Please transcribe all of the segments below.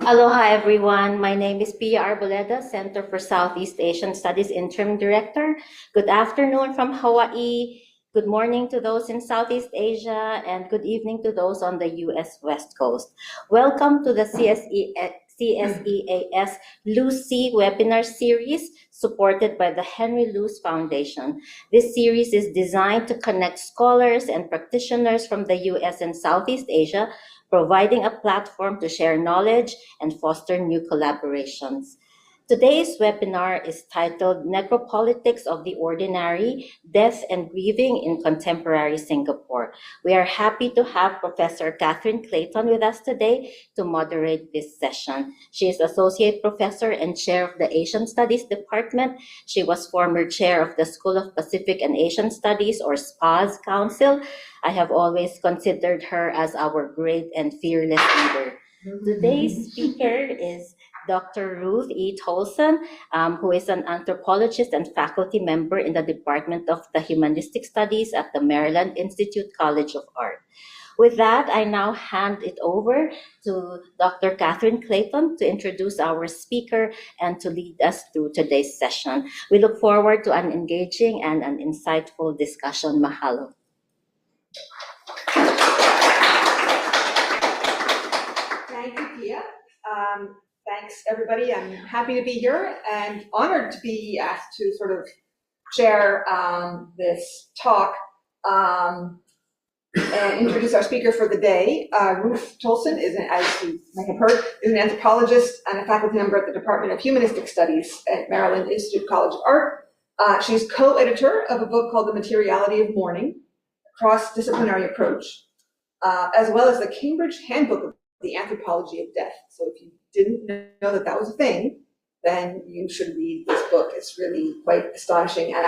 Aloha everyone, my name is Pia Arboleda, Center for Southeast Asian Studies Interim Director. Good afternoon from Hawaii, good morning to those in Southeast Asia, and good evening to those on the US West Coast. Welcome to the CSEAS Lucy webinar series supported by the Henry Luce Foundation. This series is designed to connect scholars and practitioners from the US and Southeast Asia, providing a platform to share knowledge and foster new collaborations. Today's webinar is titled Necropolitics of the Ordinary, Death and Grieving in Contemporary Singapore. We are happy to have Professor Catherine Clayton with us today to moderate this session. She is Associate Professor and Chair of the Asian Studies Department. She was former Chair of the School of Pacific and Asian Studies, or SPAS Council. I have always considered her as our great and fearless leader. Today's speaker is Dr. Ruth E. Toulson, who is an anthropologist and faculty member in the Department of the Humanistic Studies at the Maryland Institute College of Art. With that, I now hand it over to Dr. Catherine Clayton to introduce our speaker and to lead us through today's session. We look forward to an engaging and an insightful discussion. Mahalo. Thank you, Pia. Thanks, everybody. I'm happy to be here and honored to be asked to sort of share this talk and introduce our speaker for the day. Ruth Toulson is, as you might have heard, is an anthropologist and a faculty member at the Department of Humanistic Studies at Maryland Institute College of Art. She's co-editor of a book called The Materiality of Mourning, a cross-disciplinary approach, as well as the Cambridge Handbook of the Anthropology of Death. So if you didn't know that that was a thing, then you should read this book. It's really quite astonishing. And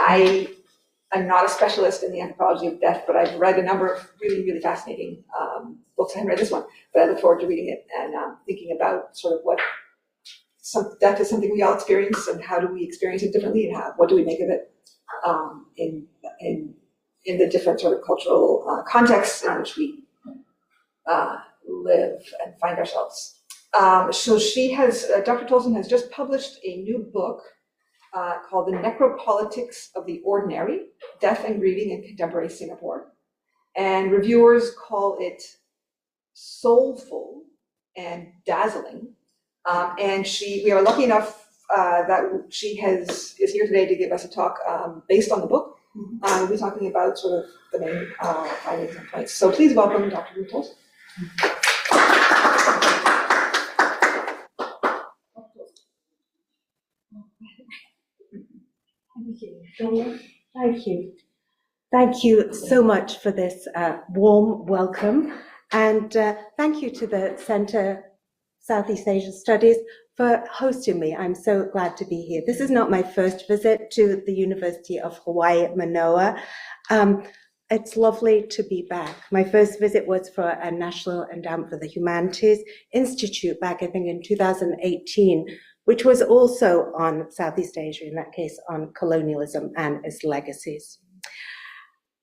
I'm not a specialist in the anthropology of death, but I've read a number of really, really fascinating books. I haven't read this one, but I look forward to reading it and thinking about sort of what death is something we all experience, and how do we experience it differently, and what do we make of it in the different sort of cultural contexts in which we live and find ourselves. So she has, Dr. Toulson has just published a new book called The Necropolitics of the Ordinary, Death and Grieving in Contemporary Singapore. And reviewers call it soulful and dazzling. And we are lucky enough that she is here today to give us a talk based on the book. We'll be talking about sort of the main findings and points. So please welcome Dr. Ruth Toulson. Thank you. Thank you so much for this warm welcome, and thank you to the Center Southeast Asia Studies for hosting me. I'm so glad to be here. This is not my first visit to the University of Hawaii at Manoa. It's lovely to be back. My first visit was for a National Endowment for the Humanities Institute back, I think, in 2018, which was also on Southeast Asia, in that case on colonialism and its legacies.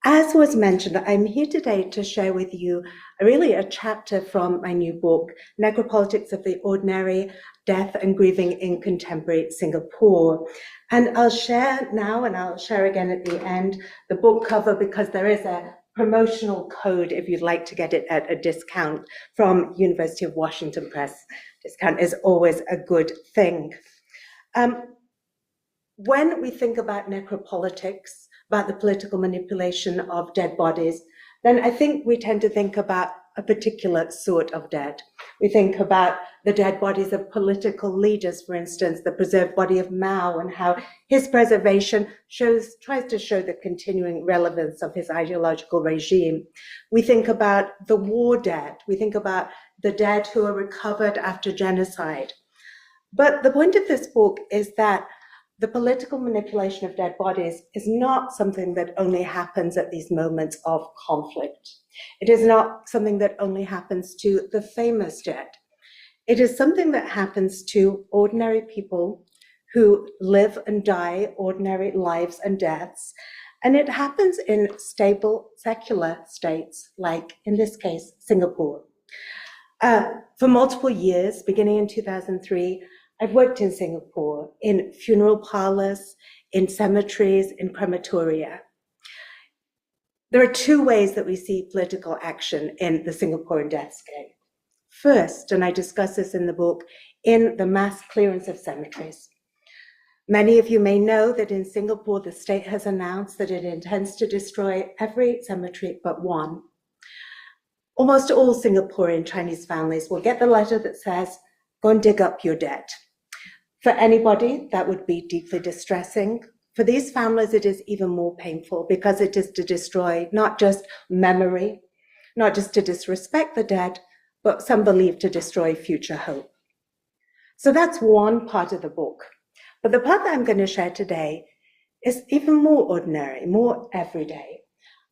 As was mentioned, I'm here today to share with you really a chapter from my new book, Necropolitics of the Ordinary, Death and Grieving in Contemporary Singapore. And I'll share now, and I'll share again at the end, the book cover, because there is a promotional code if you'd like to get it at a discount from University of Washington Press. Discount is always a good thing. When we think about necropolitics, about the political manipulation of dead bodies, then I think we tend to think about a particular sort of dead. We think about the dead bodies of political leaders, for instance, the preserved body of Mao, and how his preservation tries to show the continuing relevance of his ideological regime. We think about the war dead. We think about the dead who are recovered after genocide. But the point of this book is that the political manipulation of dead bodies is not something that only happens at these moments of conflict. It is not something that only happens to the famous dead. It is something that happens to ordinary people who live and die ordinary lives and deaths. And it happens in stable, secular states, like in this case, Singapore. For multiple years, beginning in 2003, I've worked in Singapore in funeral parlors, in cemeteries, in crematoria. There are two ways that we see political action in the Singaporean deathscape. First, and I discuss this in the book, in the mass clearance of cemeteries. Many of you may know that in Singapore, the state has announced that it intends to destroy every cemetery but one. Almost all Singaporean Chinese families will get the letter that says, go and dig up your dead. For anybody, that would be deeply distressing. For these families, it is even more painful because it is to destroy not just memory, not just to disrespect the dead, but some believe to destroy future hope. So that's one part of the book. But the part that I'm going to share today is even more ordinary, more everyday.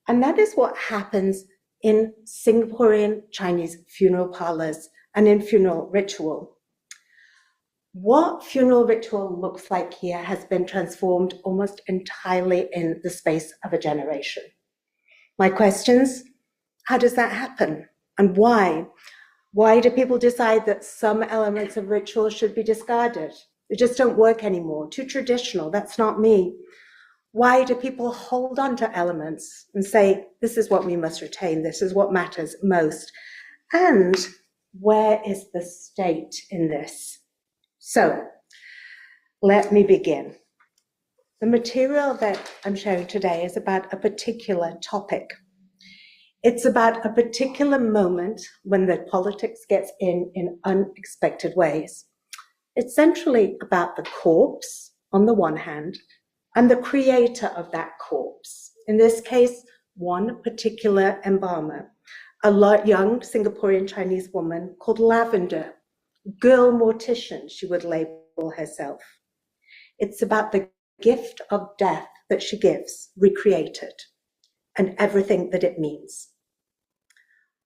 And that is what happens in Singaporean Chinese funeral parlors and in funeral ritual. What funeral ritual looks like here has been transformed almost entirely in the space of a generation. My questions, how does that happen? And why? Why do people decide that some elements of ritual should be discarded? They just don't work anymore, too traditional, that's not me. Why do people hold on to elements and say, this is what we must retain, this is what matters most? And where is the state in this? So, let me begin. The material that I'm sharing today is about a particular topic. It's about a particular moment when the politics gets in unexpected ways. It's centrally about the corpse, on the one hand, and the creator of that corpse. In this case, one particular embalmer, a young Singaporean Chinese woman called Lavender, girl mortician, she would label herself. It's about the gift of death that she gives, recreated, and everything that it means.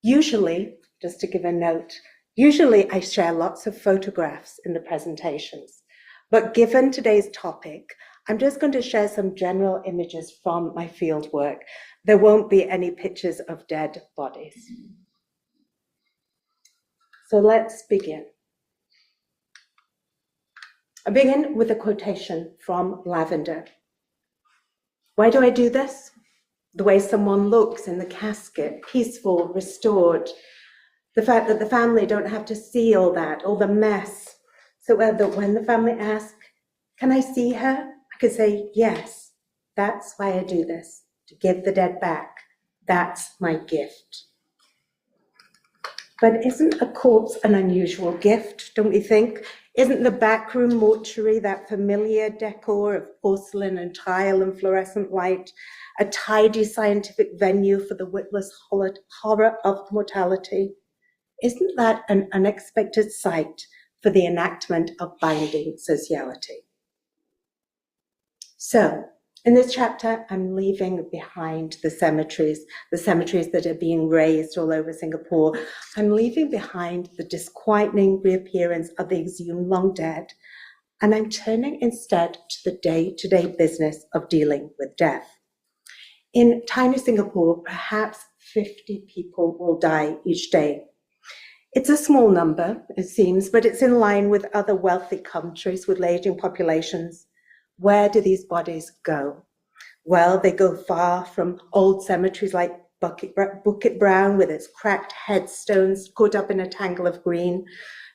Usually, just to give a note, usually I share lots of photographs in the presentations, but given today's topic, I'm just going to share some general images from my field work. There won't be any pictures of dead bodies. So let's begin. I begin with a quotation from Lavender. Why do I do this? The way someone looks in the casket, peaceful, restored. The fact that the family don't have to see all that, all the mess. So that when the family asks, can I see her? I could say, yes, that's why I do this, to give the dead back. That's my gift. But isn't a corpse an unusual gift, don't we think? Isn't the backroom mortuary, that familiar decor of porcelain and tile and fluorescent light, a tidy scientific venue for the witless horror of mortality? Isn't that an unexpected sight for the enactment of binding sociality? So, in this chapter, I'm leaving behind the cemeteries that are being raised all over Singapore. I'm leaving behind the disquieting reappearance of the exhumed long dead, and I'm turning instead to the day-to-day business of dealing with death. In tiny Singapore, perhaps 50 people will die each day. It's a small number, it seems, but it's in line with other wealthy countries with aging populations. Where do these bodies go? Well, they go far from old cemeteries like Bukit Brown with its cracked headstones caught up in a tangle of green.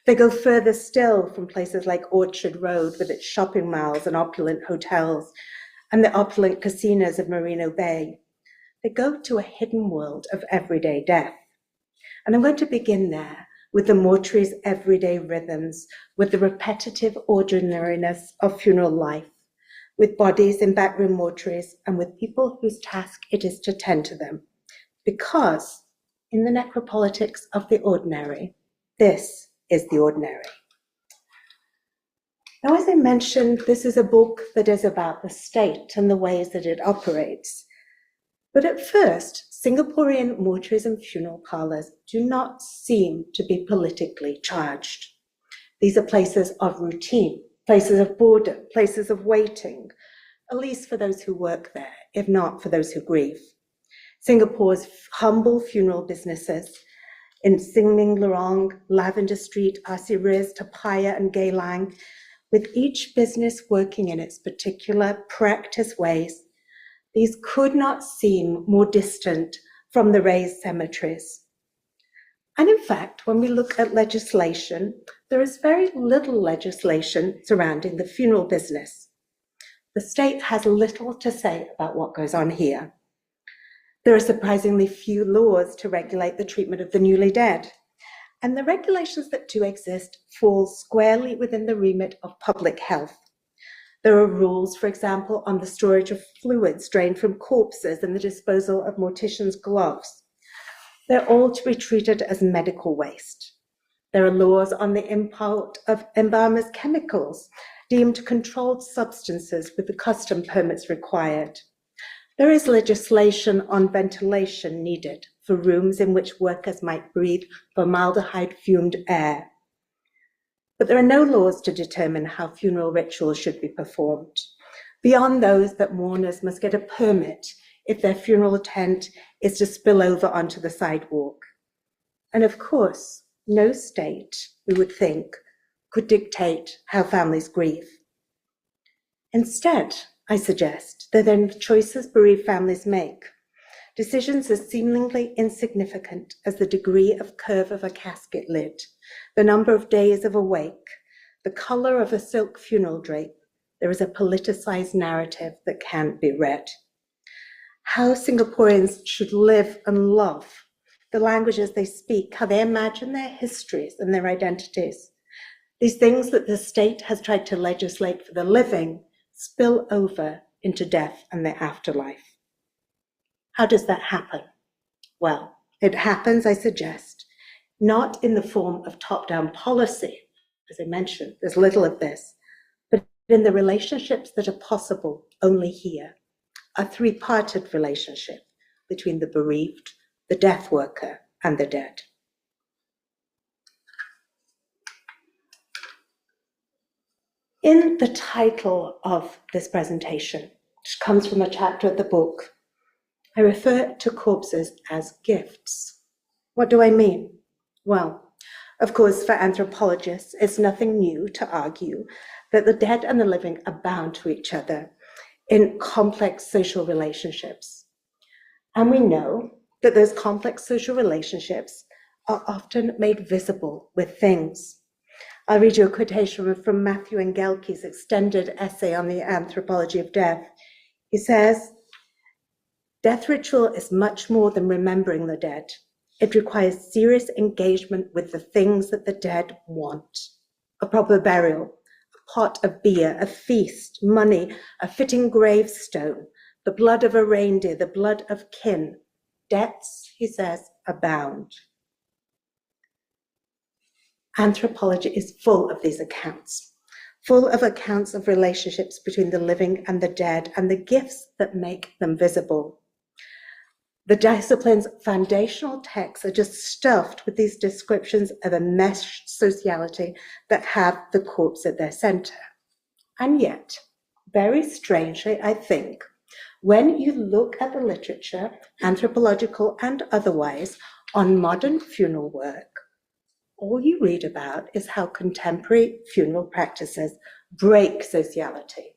They go further still from places like Orchard Road with its shopping malls and opulent hotels and the opulent casinos of Merino Bay. They go to a hidden world of everyday death. And I'm going to begin there with the mortuary's everyday rhythms, with the repetitive ordinariness of funeral life, with bodies in backroom mortuaries, and with people whose task it is to tend to them. Because in the necropolitics of the ordinary, this is the ordinary. Now, as I mentioned, this is a book that is about the state and the ways that it operates. But at first, Singaporean mortuaries and funeral parlors do not seem to be politically charged. These are places of routine, places of boredom, places of waiting, at least for those who work there, if not for those who grieve. Singapore's humble funeral businesses in Singming Lorong, Lavender Street, Asiris, Tapaya, and Geylang, with each business working in its particular practice ways, these could not seem more distant from the raised cemeteries. And in fact, when we look at legislation, there is very little legislation surrounding the funeral business. The state has little to say about what goes on here. There are surprisingly few laws to regulate the treatment of the newly dead. And the regulations that do exist fall squarely within the remit of public health. There are rules, for example, on the storage of fluids drained from corpses and the disposal of morticians' gloves. They're all to be treated as medical waste. There are laws on the import of embalmers' chemicals, deemed controlled substances with the custom permits required. There is legislation on ventilation needed for rooms in which workers might breathe formaldehyde-fumed air. But there are no laws to determine how funeral rituals should be performed, beyond those that mourners must get a permit if their funeral tent is to spill over onto the sidewalk. And of course, no state, we would think, could dictate how families grieve. Instead, I suggest that there are choices bereaved families make, decisions as seemingly insignificant as the degree of curve of a casket lid, the number of days of a wake, the color of a silk funeral drape. There is a politicized narrative that can't be read. How Singaporeans should live and love, the languages they speak, how they imagine their histories and their identities. These things that the state has tried to legislate for the living spill over into death and the afterlife. How does that happen? Well, it happens, I suggest, not in the form of top-down policy. As I mentioned, there's little of this, but in the relationships that are possible only here. A three-parted relationship between the bereaved, the death worker, and the dead. In the title of this presentation, which comes from a chapter of the book, I refer to corpses as gifts. What do I mean? Well, of course, for anthropologists, it's nothing new to argue that the dead and the living are bound to each other in complex social relationships. And we know that those complex social relationships are often made visible with things. I'll read you a quotation from Matthew Engelke's extended essay on the anthropology of death. He says, "Death ritual is much more than remembering the dead. It requires serious engagement with the things that the dead want. A proper burial, a pot of beer, a feast, money, a fitting gravestone, the blood of a reindeer, the blood of kin. Debts," he says, "abound." Anthropology is full of these accounts, full of accounts of relationships between the living and the dead and the gifts that make them visible. The discipline's foundational texts are just stuffed with these descriptions of a meshed sociality that have the corpse at their center. And yet, very strangely, I think, when you look at the literature, anthropological and otherwise, on modern funeral work, all you read about is how contemporary funeral practices break sociality.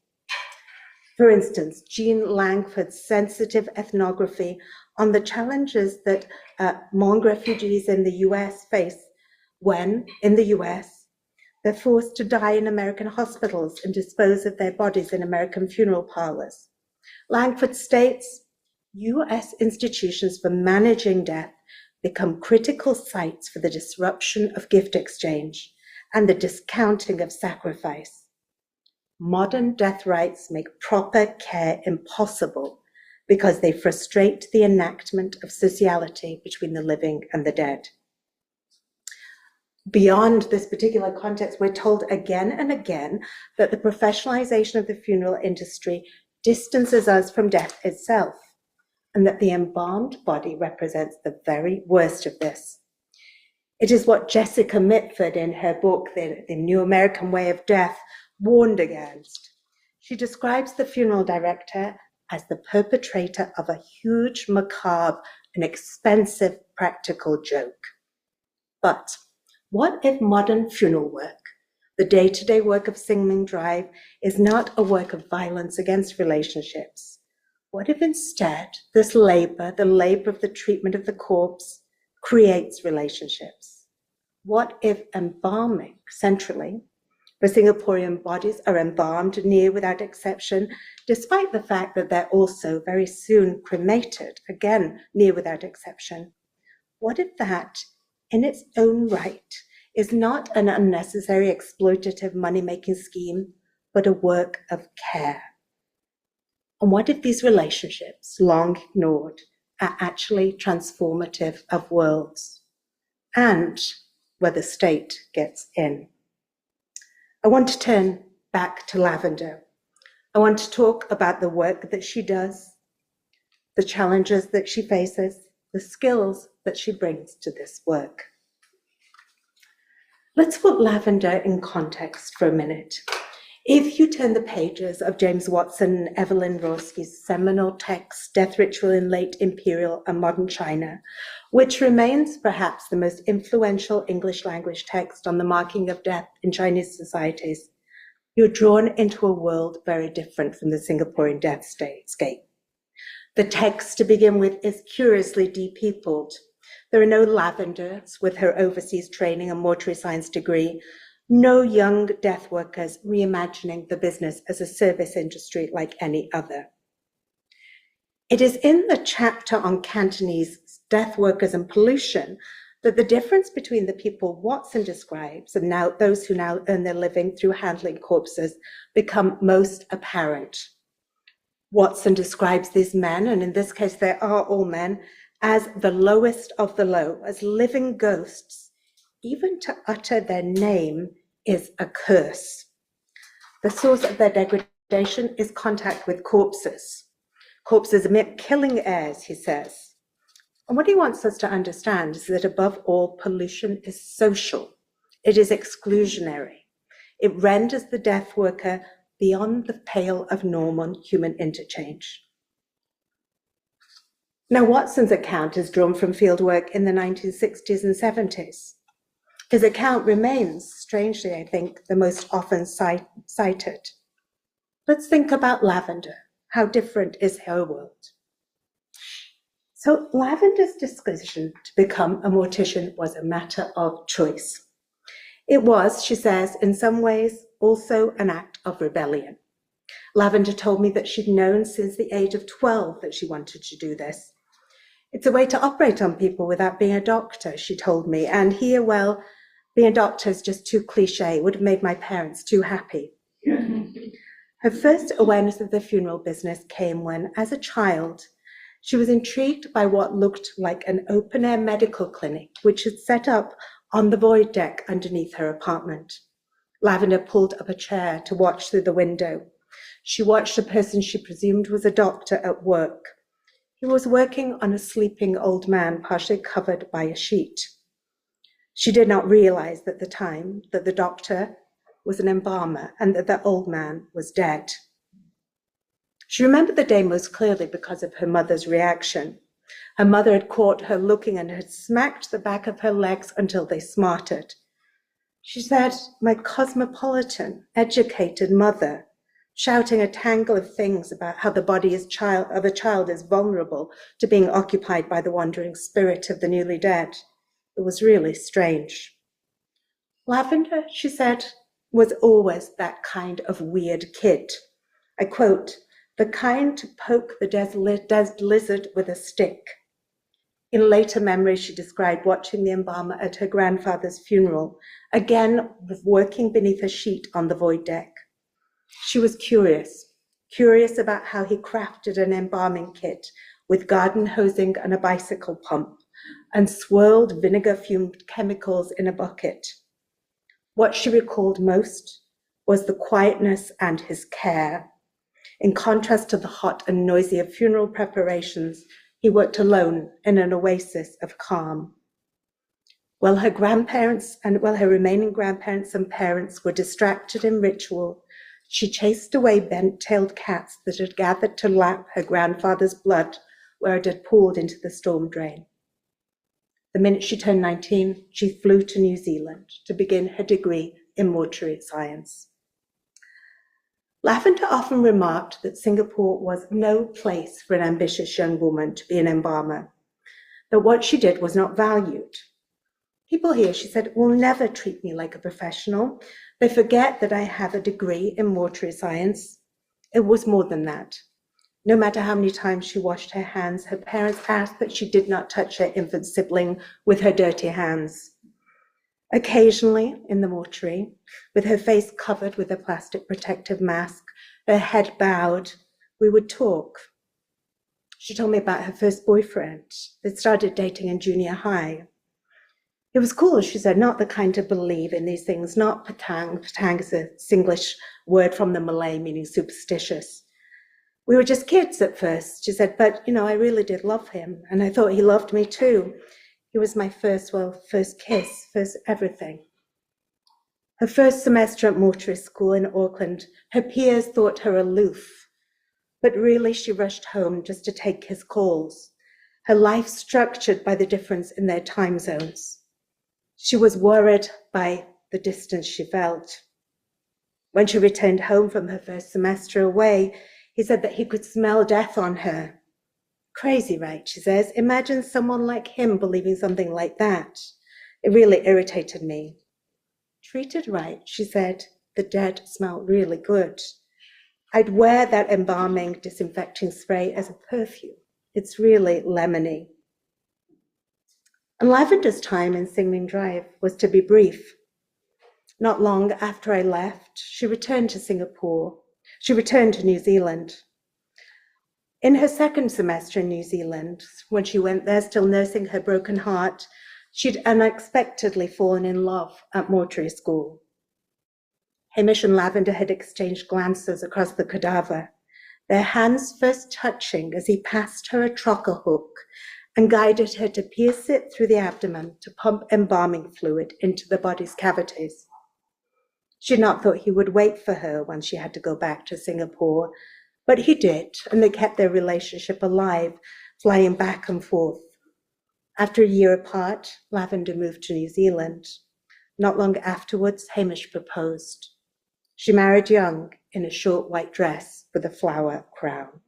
For instance, Jean Langford's sensitive ethnography on the challenges that Hmong refugees in the US face when, in the US, they're forced to die in American hospitals and dispose of their bodies in American funeral parlors. Langford states, US institutions for managing death become critical sites for the disruption of gift exchange and the discounting of sacrifice. Modern death rites make proper care impossible because they frustrate the enactment of sociality between the living and the dead. Beyond this particular context, we're told again and again that the professionalization of the funeral industry distances us from death itself, and that the embalmed body represents the very worst of this. It is what Jessica Mitford, in her book, The New American Way of Death, warned against. She describes the funeral director as the perpetrator of a huge, macabre, and expensive practical joke. But what if modern funeral work, the day-to-day work of Sin Drive, is not a work of violence against relationships? What if instead this labor, the labor of the treatment of the corpse, creates relationships? What if embalming centrally, where Singaporean bodies are embalmed near without exception, despite the fact that they're also very soon cremated, again, near without exception? What if that, in its own right, is not an unnecessary exploitative money-making scheme, but a work of care? And what if these relationships, long ignored, are actually transformative of worlds, and where the state gets in? I want to turn back to Lavender. I want to talk about the work that she does, the challenges that she faces, the skills that she brings to this work. Let's put Lavender in context for a minute. If you turn the pages of James Watson and Evelyn Roski's seminal text, Death Ritual in Late Imperial and Modern China, which remains perhaps the most influential English language text on the marking of death in Chinese societies, you're drawn into a world very different from the Singaporean deathscape. The text, to begin with, is curiously depeopled. There are no Lavenders with her overseas training and mortuary science degree, no young death workers reimagining the business as a service industry like any other. It is in the chapter on Cantonese death workers and pollution that the difference between the people Watson describes and now those who now earn their living through handling corpses become most apparent. Watson describes these men, and in this case they are all men, as the lowest of the low, as living ghosts. Even to utter their name is a curse. The source of their degradation is contact with corpses. Corpses emit killing airs, he says. And what he wants us to understand is that above all, pollution is social. It is exclusionary. It renders the death worker beyond the pale of normal human interchange. Now, Watson's account is drawn from fieldwork in the 1960s and 70s. His account remains, strangely, I think, the most often cited. Let's think about Lavender. How different is her world? So Lavender's decision to become a mortician was a matter of choice. It was, she says, in some ways also an act of rebellion. Lavender told me that she'd known since the age of 12 that she wanted to do this. It's a way to operate on people without being a doctor, she told me, and here, well, being a doctor is just too cliche. It would have made my parents too happy. Her first awareness of the funeral business came when, as a child, she was intrigued by what looked like an open-air medical clinic, which had set up on the void deck underneath her apartment. Lavender pulled up a chair to watch through the window. She watched a person she presumed was a doctor at work. He was working on a sleeping old man, partially covered by a sheet. She did not realize at the time that the doctor was an embalmer and that the old man was dead. She remembered the day most clearly because of her mother's reaction. Her mother had caught her looking and had smacked the back of her legs until they smarted. She said, "My cosmopolitan, educated mother," shouting a tangle of things about how the body of a child is vulnerable to being occupied by the wandering spirit of the newly dead. It was really strange. Lavender, she said, was always that kind of weird kid. I quote, "the kind to poke the dead lizard with a stick." In later memories, she described watching the embalmer at her grandfather's funeral, again working beneath a sheet on the void deck. She was curious about how he crafted an embalming kit with garden hosing and a bicycle pump, and swirled vinegar-fumed chemicals in a bucket. What she recalled most was the quietness and his care. In contrast to the hot and noisy of funeral preparations, he worked alone in an oasis of calm. While her remaining grandparents and parents were distracted in ritual, she chased away bent-tailed cats that had gathered to lap her grandfather's blood where it had pooled into the storm drain. The minute she turned 19, she flew to New Zealand to begin her degree in mortuary science. Lavender often remarked that Singapore was no place for an ambitious young woman to be an embalmer, that what she did was not valued. People here, she said, will never treat me like a professional. They forget that I have a degree in mortuary science. It was more than that. No matter how many times she washed her hands, her parents asked that she did not touch her infant sibling with her dirty hands. Occasionally, in the mortuary, with her face covered with a plastic protective mask, her head bowed, we would talk. She told me about her first boyfriend. They'd started dating in junior high. It was cool, she said, not the kind to believe in these things, not patang. Patang is a Singlish word from the Malay meaning superstitious. We were just kids at first, she said, but, I really did love him, and I thought he loved me too. He was my first kiss, first everything. Her first semester at mortuary school in Auckland, her peers thought her aloof, but really she rushed home just to take his calls, her life structured by the difference in their time zones. She was worried by the distance she felt. When she returned home from her first semester away, he said that he could smell death on her. Crazy, right, she says. Imagine someone like him believing something like that. It really irritated me. Treated right, she said, the dead smelled really good. I'd wear that embalming disinfecting spray as a perfume. It's really lemony. And Lavender's time in Sin Ming Drive was to be brief. Not long after I left, she returned to Singapore. She returned to New Zealand. In her second semester in New Zealand, when she went there still nursing her broken heart, she'd unexpectedly fallen in love at mortuary school. Hamish and Lavender had exchanged glances across the cadaver, their hands first touching as he passed her a trocar hook and guided her to pierce it through the abdomen to pump embalming fluid into the body's cavities. She had not thought he would wait for her when she had to go back to Singapore, but he did, and they kept their relationship alive, flying back and forth. After a year apart, Lavender moved to New Zealand. Not long afterwards, Hamish proposed. She married young in a short white dress with a flower crown.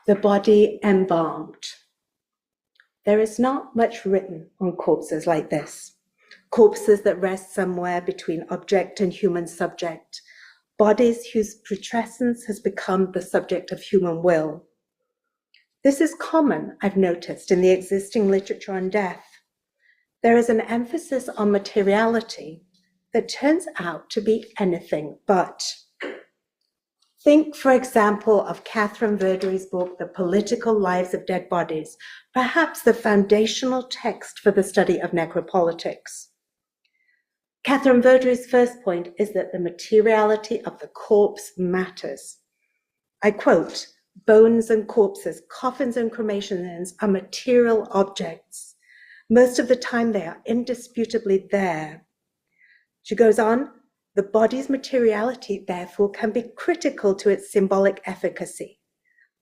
The body embalmed. There is not much written on corpses like this. Corpses that rest somewhere between object and human subject. Bodies whose putrescence has become the subject of human will. This is common, I've noticed, in the existing literature on death. There is an emphasis on materiality that turns out to be anything but. Think, for example, of Catherine Verdery's book, The Political Lives of Dead Bodies, perhaps the foundational text for the study of necropolitics. Catherine Verdery's first point is that the materiality of the corpse matters. I quote, "Bones and corpses, coffins and cremation urns are material objects. Most of the time they are indisputably there." She goes on, "The body's materiality, therefore, can be critical to its symbolic efficacy.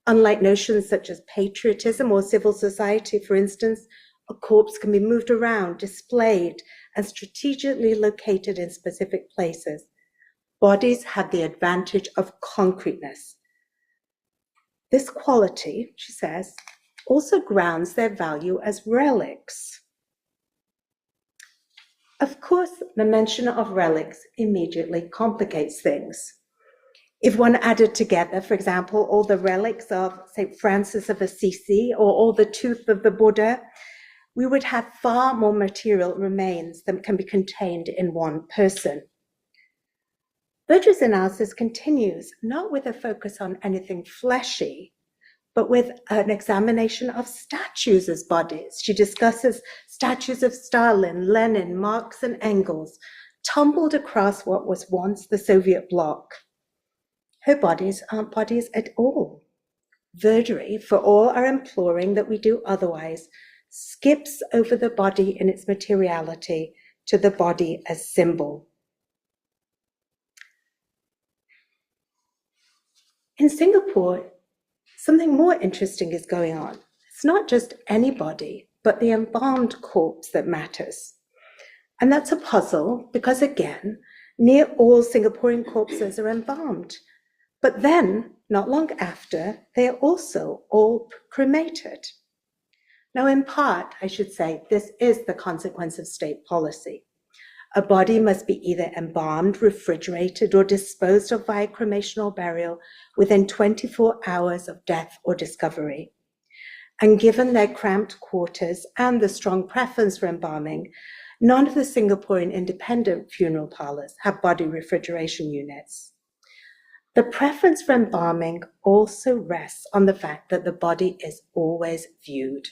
Unlike notions such as patriotism or civil society, for instance, a corpse can be moved around, displayed, and strategically located in specific places. Bodies have the advantage of concreteness. This quality," she says, "also grounds their value as relics." Of course, the mention of relics immediately complicates things. If one added together, for example, all the relics of St. Francis of Assisi or all the tooth of the Buddha, we would have far more material remains than can be contained in one person. Verdery's analysis continues, not with a focus on anything fleshy, but with an examination of statues as bodies. She discusses statues of Stalin, Lenin, Marx, and Engels, tumbled across what was once the Soviet bloc. Her bodies aren't bodies at all. Verdery, for all our imploring that we do otherwise, skips over the body in its materiality to the body as symbol. In Singapore, something more interesting is going on. It's not just any body, but the embalmed corpse that matters. And that's a puzzle because, again, near all Singaporean corpses are embalmed. But then, not long after, they are also all cremated. Now, in part, I should say, this is the consequence of state policy. A body must be either embalmed, refrigerated, or disposed of via cremation or burial within 24 hours of death or discovery. And given their cramped quarters and the strong preference for embalming, none of the Singaporean independent funeral parlors have body refrigeration units. The preference for embalming also rests on the fact that the body is always viewed.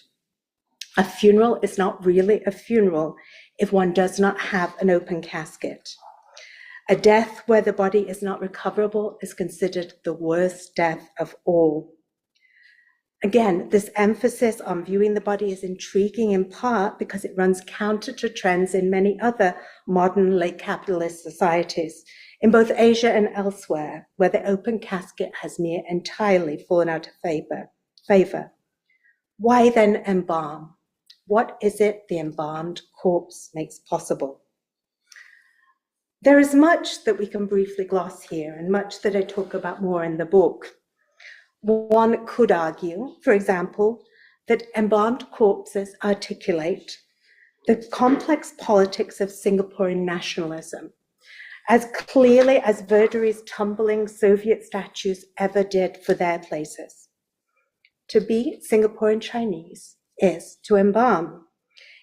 A funeral is not really a funeral if one does not have an open casket. A death where the body is not recoverable is considered the worst death of all. Again, this emphasis on viewing the body is intriguing in part because it runs counter to trends in many other modern late capitalist societies, in both Asia and elsewhere, where the open casket has near entirely fallen out of favor. Why then embalm? What is it the embalmed corpse makes possible? There is much that we can briefly gloss here, and much that I talk about more in the book. One could argue, for example, that embalmed corpses articulate the complex politics of Singaporean nationalism as clearly as Verdery's tumbling Soviet statues ever did for their places. To be Singaporean Chinese is to embalm.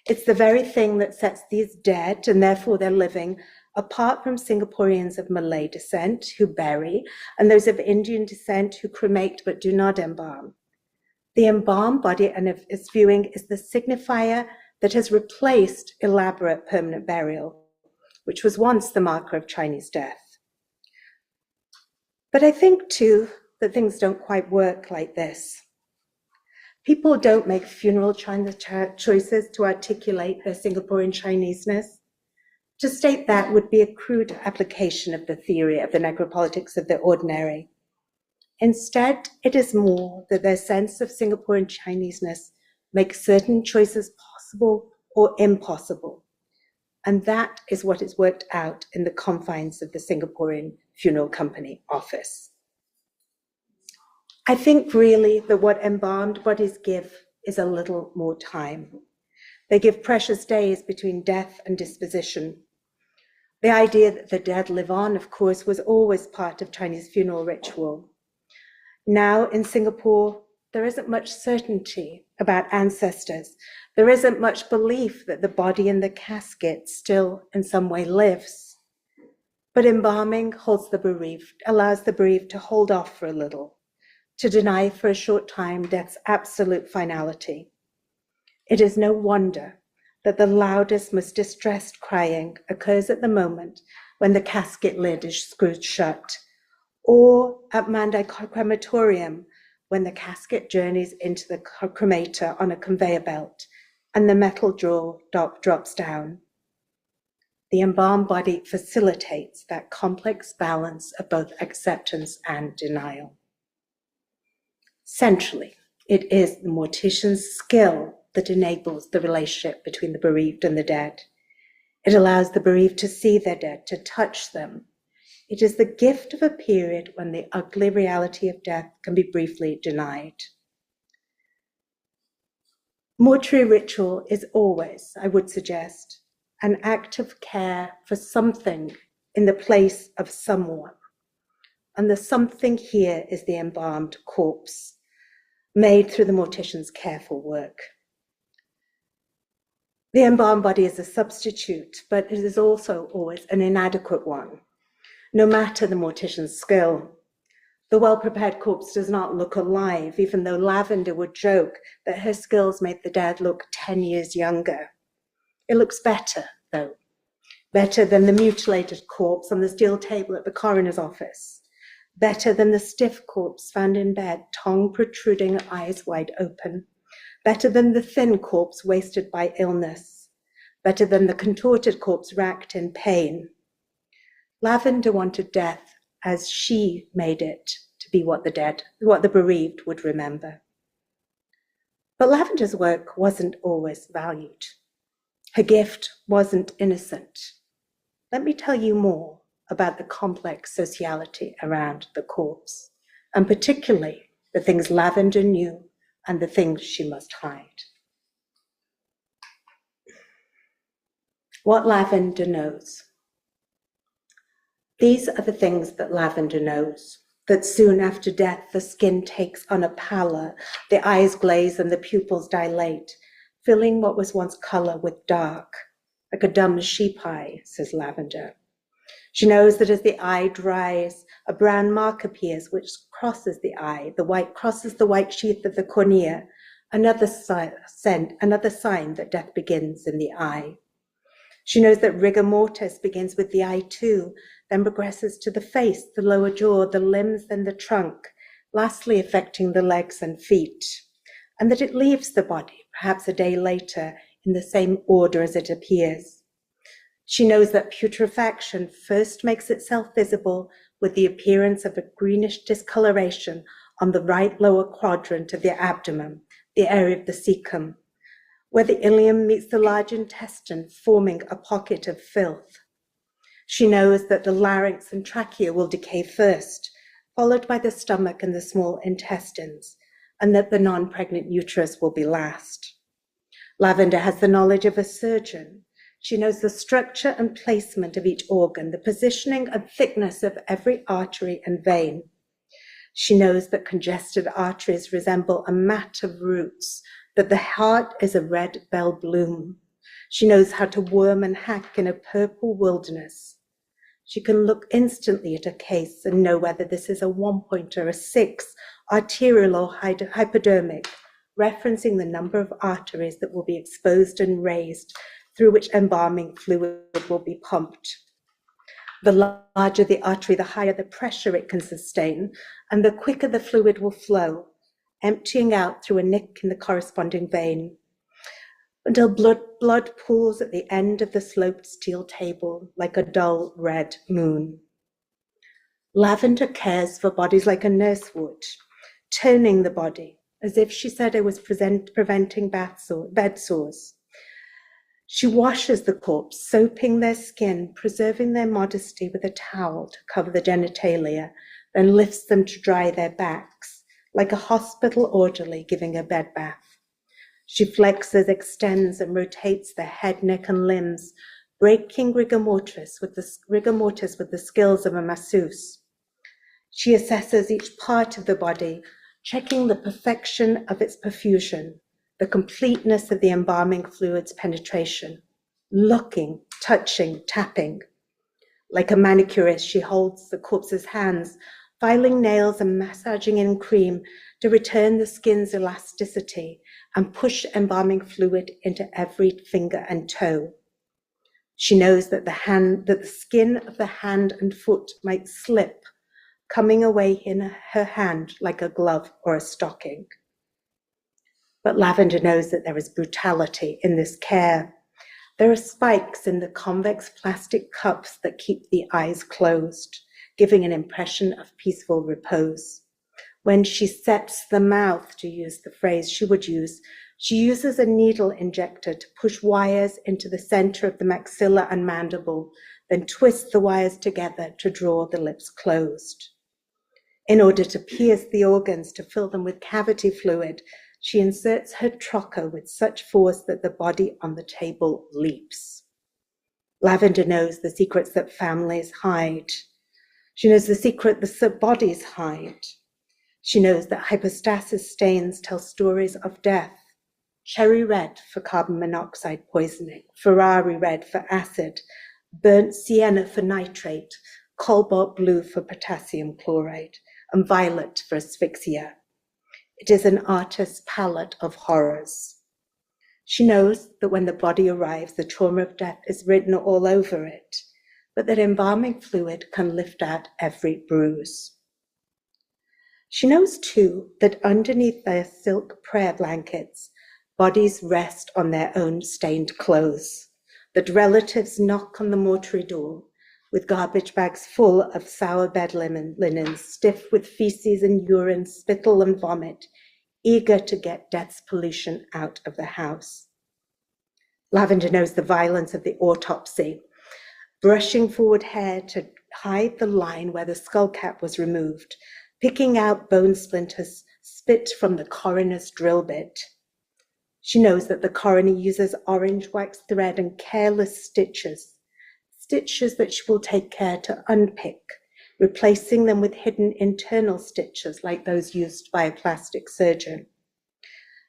It's the very thing that sets these dead, and therefore their living, apart from Singaporeans of Malay descent who bury, and those of Indian descent who cremate but do not embalm. The embalmed body and its viewing is the signifier that has replaced elaborate permanent burial, which was once the marker of Chinese death. But I think, too, that things don't quite work like this. People don't make funeral choices to articulate their Singaporean Chineseness. To state that would be a crude application of the theory of the necropolitics of the ordinary. Instead, it is more that their sense of Singaporean Chineseness makes certain choices possible or impossible. And that is what is worked out in the confines of the Singaporean Funeral Company office. I think really that what embalmed bodies give is a little more time. They give precious days between death and disposition. The idea that the dead live on, of course, was always part of Chinese funeral ritual. Now in Singapore, there isn't much certainty about ancestors. There isn't much belief that the body in the casket still in some way lives. But embalming holds the bereaved, allows the bereaved to hold off for a little, to deny for a short time death's absolute finality. It is no wonder that the loudest, most distressed crying occurs at the moment when the casket lid is screwed shut, or at Mandai crematorium when the casket journeys into the cremator on a conveyor belt and the metal drawer drops down. The embalmed body facilitates that complex balance of both acceptance and denial. Centrally, it is the mortician's skill that enables the relationship between the bereaved and the dead. It allows the bereaved to see their dead, to touch them. It is the gift of a period when the ugly reality of death can be briefly denied. Mortuary ritual is always, I would suggest, an act of care for something in the place of someone. And the something here is the embalmed corpse, made through the mortician's careful work. The embalmed body is a substitute, but it is also always an inadequate one, no matter the mortician's skill. The well-prepared corpse does not look alive, even though Lavender would joke that her skills made the dead look 10 years younger. It looks better, though, better than the mutilated corpse on the steel table at the coroner's office, better than the stiff corpse found in bed, tongue protruding, eyes wide open, better than the thin corpse wasted by illness, better than the contorted corpse racked in pain. Lavender wanted death as she made it to be what the bereaved would remember. But Lavender's work wasn't always valued. Her gift wasn't innocent. Let me tell you more about the complex sociality around the corpse, and particularly the things Lavender knew and the things she must hide. What Lavender knows. These are the things that Lavender knows, that soon after death the skin takes on a pallor, the eyes glaze and the pupils dilate, filling what was once color with dark, like a dumb sheep eye, says Lavender. She knows that as the eye dries, a brown mark appears which crosses the eye, crosses the white sheath of the cornea, another sign that death begins in the eye. She knows that rigor mortis begins with the eye too, then progresses to the face, the lower jaw, the limbs, then the trunk, lastly affecting the legs and feet, and that it leaves the body, perhaps a day later, in the same order as it appears. She knows that putrefaction first makes itself visible with the appearance of a greenish discoloration on the right lower quadrant of the abdomen, the area of the cecum, where the ileum meets the large intestine, forming a pocket of filth. She knows that the larynx and trachea will decay first, followed by the stomach and the small intestines, and that the non-pregnant uterus will be last. Lavender has the knowledge of a surgeon. She knows the structure and placement of each organ, the positioning and thickness of every artery and vein. She knows that congested arteries resemble a mat of roots, that the heart is a red bell bloom. She knows how to worm and hack in a purple wilderness. She can look instantly at a case and know whether this is a 1 or a 6, arterial or hypodermic, referencing the number of arteries that will be exposed and raised, through which embalming fluid will be pumped. The larger the artery, the higher the pressure it can sustain, and the quicker the fluid will flow, emptying out through a nick in the corresponding vein, until blood pools at the end of the sloped steel table like a dull red moon. Lavender cares for bodies like a nurse would, turning the body, as if she said it was preventing bed sores. She washes the corpse, soaping their skin, preserving their modesty with a towel to cover the genitalia, then lifts them to dry their backs, like a hospital orderly giving a bed bath. She flexes, extends, and rotates the head, neck, and limbs, breaking rigor mortis with the skills of a masseuse. She assesses each part of the body, checking the perfection of its perfusion, the completeness of the embalming fluid's penetration, looking, touching, tapping. Like a manicurist, she holds the corpse's hands, filing nails and massaging in cream to return the skin's elasticity and push embalming fluid into every finger and toe. She knows that the skin of the hand and foot might slip, coming away in her hand like a glove or a stocking. But Lavender knows that there is brutality in this care. There are spikes in the convex plastic cups that keep the eyes closed, giving an impression of peaceful repose. When she sets the mouth, to use the phrase she would use, she uses a needle injector to push wires into the center of the maxilla and mandible, then twists the wires together to draw the lips closed. In order to pierce the organs to fill them with cavity fluid, she inserts her trocar with such force that the body on the table leaps. Lavender knows the secrets that families hide. She knows the secret the bodies hide. She knows that hypostasis stains tell stories of death. Cherry red for carbon monoxide poisoning, Ferrari red for acid, burnt sienna for nitrate, cobalt blue for potassium chloride, and violet for asphyxia. It is an artist's palette of horrors. She knows that when the body arrives, the trauma of death is written all over it, but that embalming fluid can lift out every bruise. She knows too that underneath their silk prayer blankets, bodies rest on their own stained clothes, that relatives knock on the mortuary door with garbage bags full of sour bed linens, stiff with feces and urine, spittle and vomit, eager to get death's pollution out of the house. Lavender knows the violence of the autopsy, brushing forward hair to hide the line where the skull cap was removed, picking out bone splinters spit from the coroner's drill bit. She knows that the coroner uses orange wax thread and careless stitches that she will take care to unpick, replacing them with hidden internal stitches like those used by a plastic surgeon.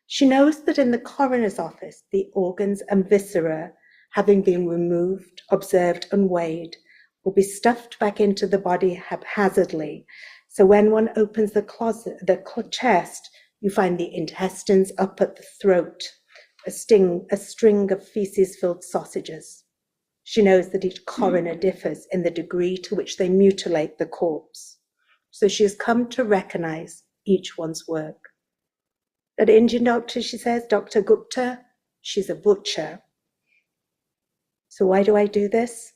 She knows that in the coroner's office, the organs and viscera, having been removed, observed, and weighed, will be stuffed back into the body haphazardly. So when one opens the chest, you find the intestines up at the throat, a string of feces-filled sausages. She knows that each coroner differs in the degree to which they mutilate the corpse. So she has come to recognize each one's work. That Indian doctor, she says, Dr. Gupta, she's a butcher. So why do I do this?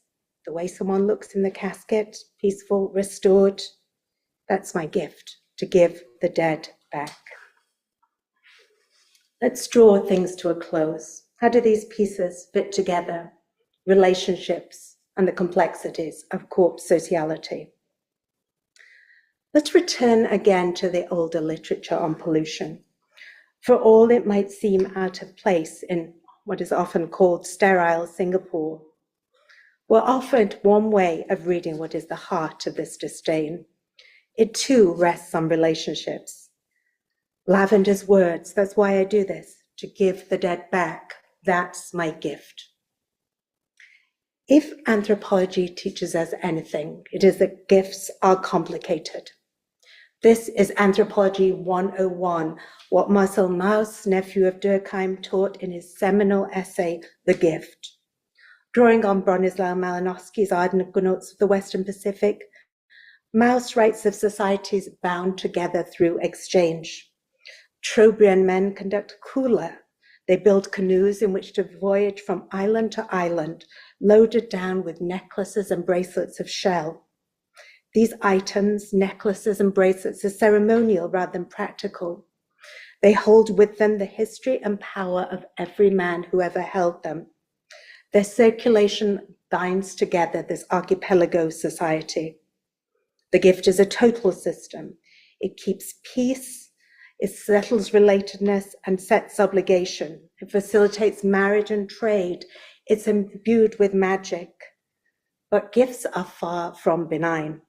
The way someone looks in the casket, peaceful, restored, that's my gift, to give the dead back. Let's draw things to a close. How do these pieces fit together? Relationships and the complexities of corpse sociality. Let's return again to the older literature on pollution. For all it might seem out of place in what is often called sterile Singapore, we're offered one way of reading what is the heart of this disdain. It too rests on relationships. Lavender's words, that's why I do this, to give the dead back, that's my gift. If anthropology teaches us anything, it is that gifts are complicated. This is Anthropology 101, what Marcel Mauss, nephew of Durkheim, taught in his seminal essay, The Gift. Drawing on Bronislaw Malinowski's Argonauts of the Western Pacific, Mauss writes of societies bound together through exchange. Trobriand men conduct kula. They build canoes in which to voyage from island to island, loaded down with necklaces and bracelets of shell. These items, necklaces and bracelets, are ceremonial rather than practical. They hold with them the history and power of every man who ever held them. Their circulation binds together this archipelago society. The gift is a total system. It keeps peace, it settles relatedness and sets obligation. It facilitates marriage and trade. It's imbued with magic. But gifts are far from benign.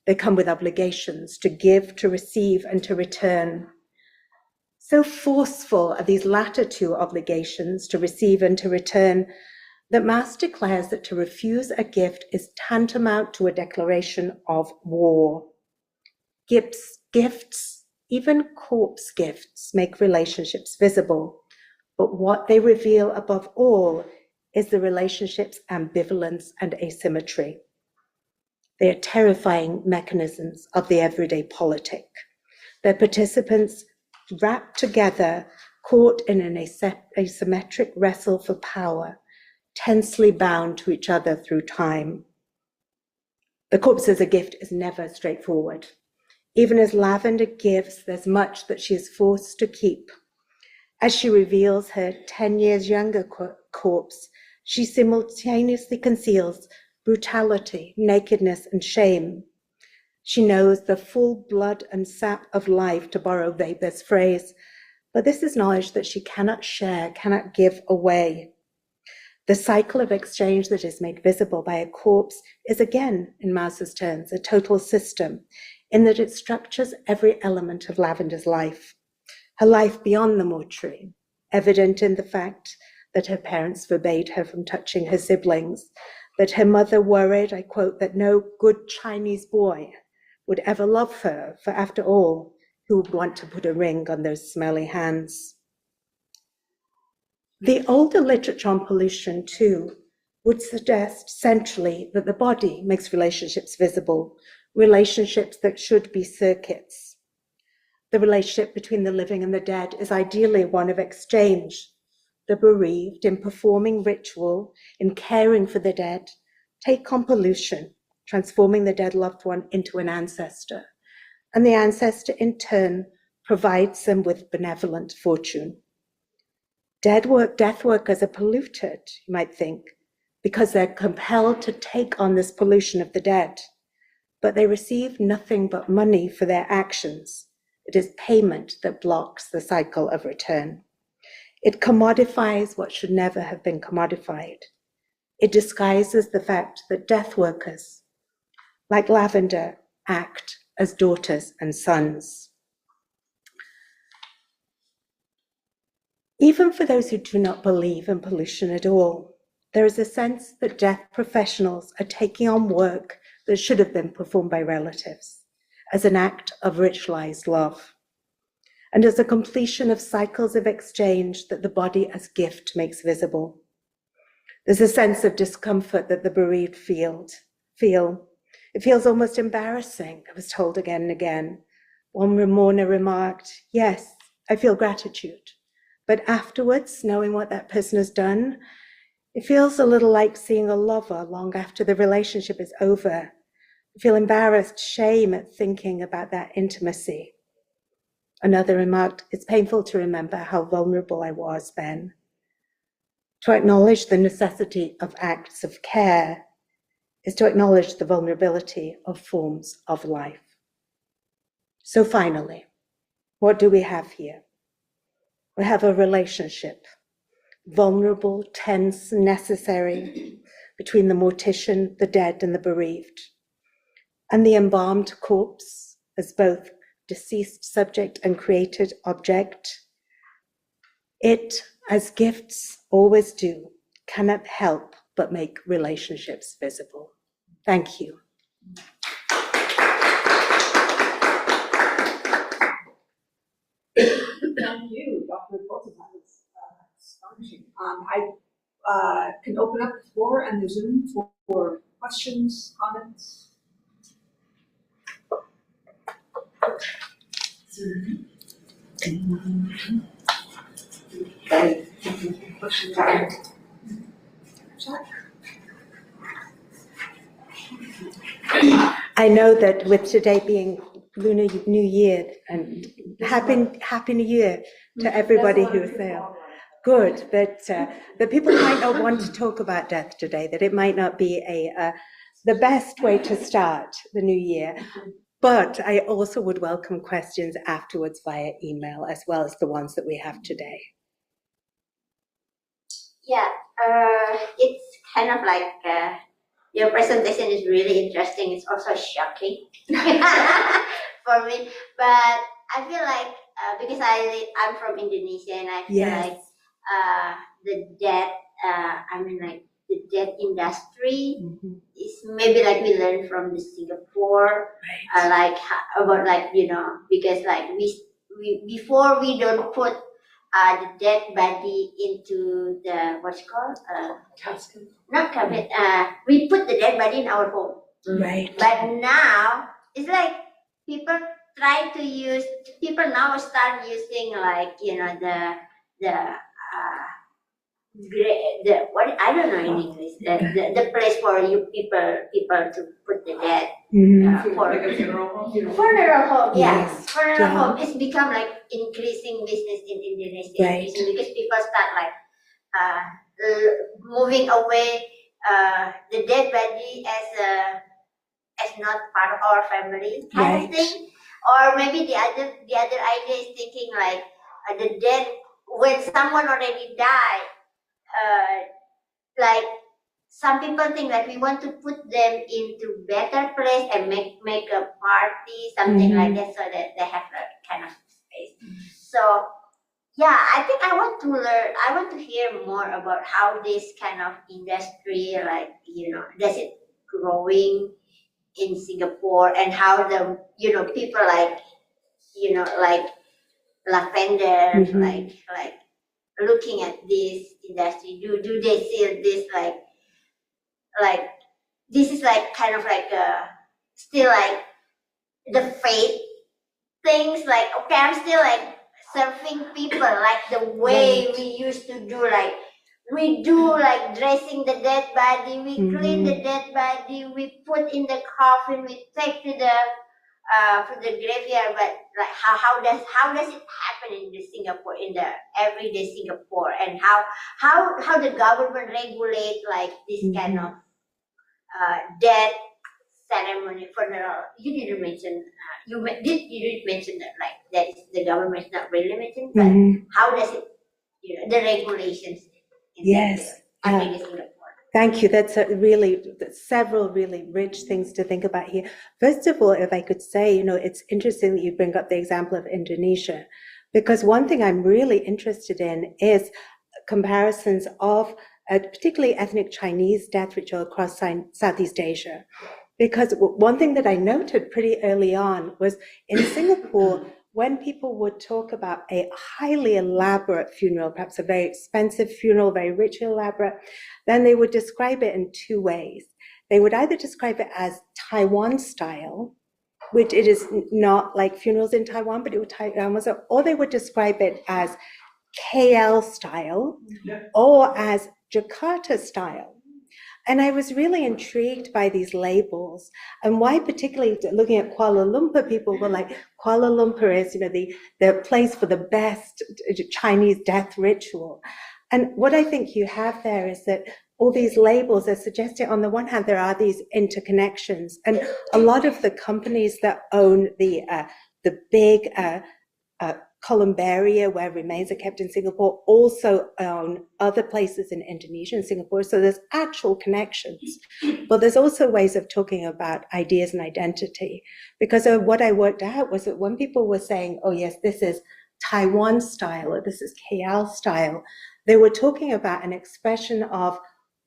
They come with obligations to give, to receive, and to return. So forceful are these latter two obligations, to receive and to return, that Mauss declares that to refuse a gift is tantamount to a declaration of war. Gifts, even corpse gifts, make relationships visible, but what they reveal above all is the relationship's ambivalence and asymmetry. They are terrifying mechanisms of the everyday politic. Their participants wrapped together, caught in an asymmetric wrestle for power, tensely bound to each other through time. The corpse as a gift is never straightforward. Even as Lavender gives, there's much that she is forced to keep. As she reveals her 10 years younger corpse, she simultaneously conceals brutality, nakedness, and shame. She knows the full blood and sap of life, to borrow Weber's phrase, but this is knowledge that she cannot share, cannot give away. The cycle of exchange that is made visible by a corpse is again, in Mauss's terms, a total system, in that it structures every element of Lavender's life. Her life beyond the mortuary, evident in the fact that her parents forbade her from touching her siblings, that her mother worried, I quote, that no good Chinese boy would ever love her, for after all, who would want to put a ring on those smelly hands? The older literature on pollution, too, would suggest centrally that the body makes relationships visible, relationships that should be circuits. The relationship between the living and the dead is ideally one of exchange. The bereaved, in performing ritual, in caring for the dead, take on pollution, transforming the dead loved one into an ancestor. And the ancestor, in turn, provides them with benevolent fortune. Death workers are polluted, you might think, because they're compelled to take on this pollution of the dead, but they receive nothing but money for their actions. It is payment that blocks the cycle of return. It commodifies what should never have been commodified. It disguises the fact that death workers, like Lavender, act as daughters and sons. Even for those who do not believe in pollution at all, there is a sense that death professionals are taking on work that should have been performed by relatives as an act of ritualized love, and as a completion of cycles of exchange that the body as gift makes visible. There's a sense of discomfort that the bereaved feel. It feels almost embarrassing, I was told again and again. One mourner remarked, "Yes, I feel gratitude, but afterwards, knowing what that person has done, it feels a little like seeing a lover long after the relationship is over. I feel embarrassed, shame at thinking about that intimacy." Another remarked, "It's painful to remember how vulnerable I was then." To acknowledge the necessity of acts of care is to acknowledge the vulnerability of forms of life. So finally, what do we have here? We have a relationship, vulnerable, tense, necessary, between the mortician, the dead, and the bereaved, and the embalmed corpse as both deceased subject and created object. It, as gifts always do, cannot help but make relationships visible. Thank you. Thank you, Dr. Toulson. That was astonishing. I can open up the floor and the Zoom for questions, comments. I know that with today being Lunar New Year, and Happy New Year to everybody who is there. Good, that people might not want to talk about death today, that it might not be the best way to start the new year. But I also would welcome questions afterwards via email, as well as the ones that we have today. Yeah, it's kind of like your presentation is really interesting. It's also shocking for me. But I feel like because I'm from Indonesia, and I feel like the death, the death industry is maybe like we learned from the Singapore, because like we before we don't put the dead body into the what's called casket. Not casket. We put the dead body in our home. Right. But now it's like people now start using the what I don't know in English, the place for you people to put the dead for Like a funeral home? funeral home. Yes. Funeral home. It's become like increasing business in Indonesia, Right. because people start like moving away the dead body as not part of our family kind of thing, or maybe the other idea is thinking like the dead, when someone already died, like some people think that we want to put them into better place and make a party, something like that, so that they have a kind of space. So yeah, I think I want to hear more about how this kind of industry, does it growing in Singapore, and how the people like Lavender, like looking at this industry, do they see this like this is like kind of like still like the faith things, like okay, I'm still like serving people like the way we used to do, like we do like dressing the dead body, we clean the dead body, we put in the coffin, we take to the for the graveyard, but like how does it happen in the Singapore, in the everyday Singapore, and how the government regulate like this kind of death ceremony, funeral? You didn't mention you didn't mention that, like that the government is not really mentioned, but how does it, the regulations in Yes. everyday Singapore? Thank you. That's several really rich things to think about here. First of all, if I could say, it's interesting that you bring up the example of Indonesia, because one thing I'm really interested in is comparisons of particularly ethnic Chinese death ritual across Southeast Asia. Because one thing that I noted pretty early on was in Singapore, when people would talk about a highly elaborate funeral, perhaps a very expensive funeral, very rich, elaborate, then they would describe it in two ways. They would either describe it as Taiwan style, which it is not like funerals in Taiwan, but it would Taiwan, or they would describe it as KL style, or as Jakarta style. And I was really intrigued by these labels, and why particularly looking at Kuala Lumpur, people were like, Kuala Lumpur is, the place for the best Chinese death ritual. And what I think you have there is that all these labels are suggesting, on the one hand, there are these interconnections, and a lot of the companies that own the big columbaria where remains are kept in Singapore also own other places in Indonesia and Singapore. So there's actual connections, but there's also ways of talking about ideas and identity. Because what I worked out was that when people were saying, oh yes, this is Taiwan style, or this is KL style, they were talking about an expression of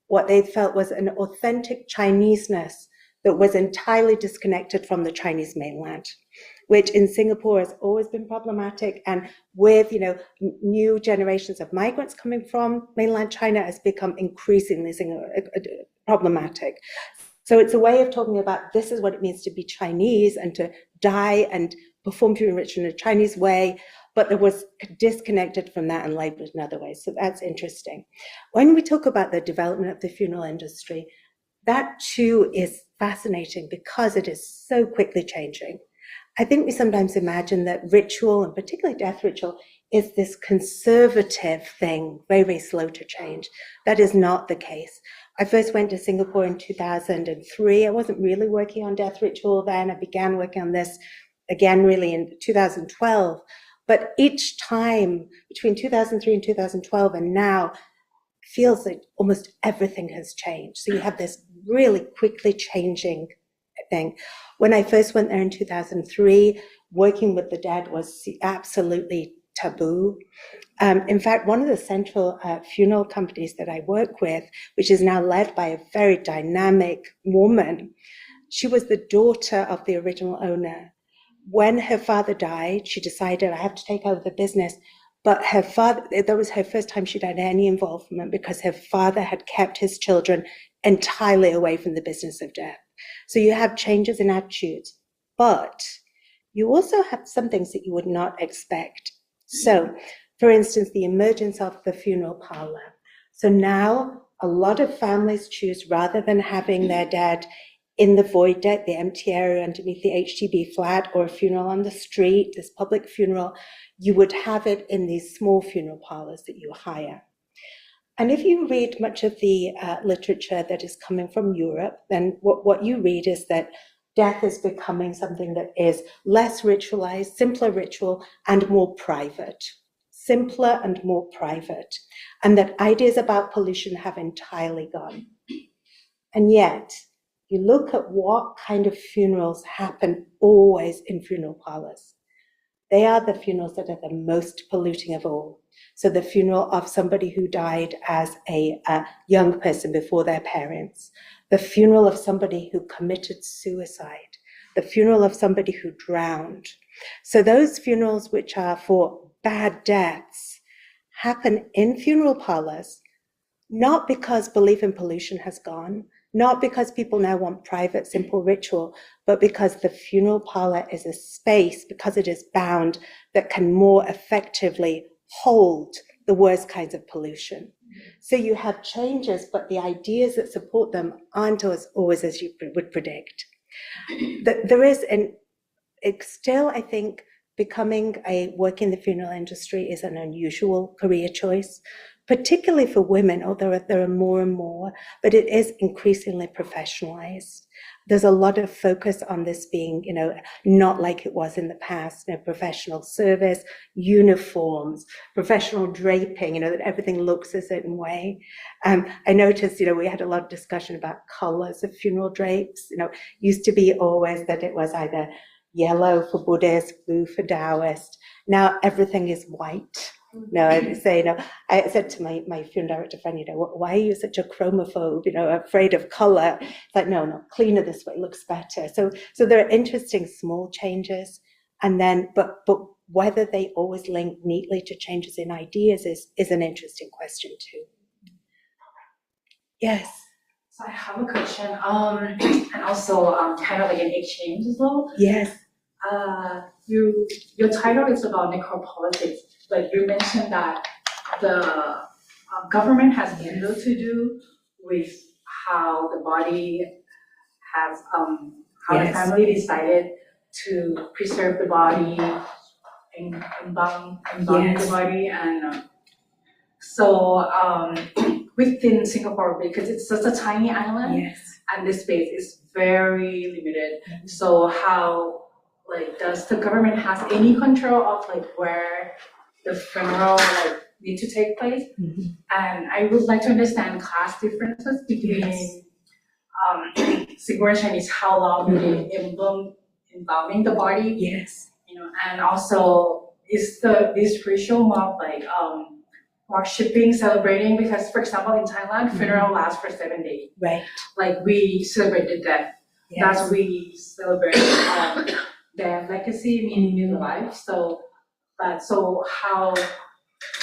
what they felt was an authentic Chineseness that was entirely disconnected from the Chinese mainland, which in Singapore has always been problematic, and with new generations of migrants coming from mainland China has become increasingly problematic. So it's a way of talking about this is what it means to be Chinese and to die and perform funeral ritual in a Chinese way, but there was disconnected from that and labeled in other ways. So that's interesting. When we talk about the development of the funeral industry, that too is fascinating because it is so quickly changing. I think we sometimes imagine that ritual, and particularly death ritual, is this conservative thing, very, very slow to change. That is not the case. I first went to Singapore in 2003. I wasn't really working on death ritual then. I began working on this again really in 2012. But each time between 2003 and 2012 and now, feels like almost everything has changed. So you have this really quickly changing thing. When I first went there in 2003, working with the dead was absolutely taboo. In fact, one of the central funeral companies that I work with, which is now led by a very dynamic woman, she was the daughter of the original owner. When her father died, she decided, I have to take over the business. But her father, that was her first time she'd had any involvement because her father had kept his children entirely away from the business of death. So you have changes in attitudes, but you also have some things that you would not expect. So, for instance, the emergence of the funeral parlor. So now a lot of families choose, rather than having their dead in the void deck, the empty area underneath the HDB flat, or a funeral on the street, this public funeral, you would have it in these small funeral parlors that you hire. And if you read much of the literature that is coming from Europe, then what you read is that death is becoming something that is less ritualized, simpler ritual, and more private. Simpler and more private. And that ideas about pollution have entirely gone. And yet, you look at what kind of funerals happen always in funeral parlors. They are the funerals that are the most polluting of all. So the funeral of somebody who died as a young person before their parents, the funeral of somebody who committed suicide, the funeral of somebody who drowned. So those funerals which are for bad deaths happen in funeral parlors, not because belief in pollution has gone, not because people now want private, simple ritual, but because the funeral parlor is a space, because it is bound, that can more effectively hold the worst kinds of pollution. So you have changes, but the ideas that support them aren't always as you would predict. There is, and it's still, I think, work in the funeral industry is an unusual career choice, particularly for women, although there are more and more, but it is increasingly professionalized. There's a lot of focus on this being, not like it was in the past, professional service, uniforms, professional draping, that everything looks a certain way. I noticed, we had a lot of discussion about colors of funeral drapes. Used to be always that it was either yellow for Buddhist, blue for Taoist. Now everything is white. I said to my funeral director friend, why are you such a chromophobe, afraid of color? It's like, no, cleaner this way, looks better. So there are interesting small changes, and then, but whether they always link neatly to changes in ideas is an interesting question too. Yes. So I have a question, and also kind of like an exchange as well. Yes. Your title is about necropolitics, but you mentioned that the government has little to do with how the body has, how the family decided to preserve the body and embalm the body, and so within Singapore, because it's such a tiny island, and the space is very limited. So how, does the government has any control of where the funeral need to take place? And I would like to understand class differences between Singaporean Chinese, how long do they embalming the body? And also is this ritual more worshipping, celebrating? Because for example in Thailand, funeral lasts for 7 days. Right. We celebrate the death. That's we celebrate their legacy, meaning in life. So how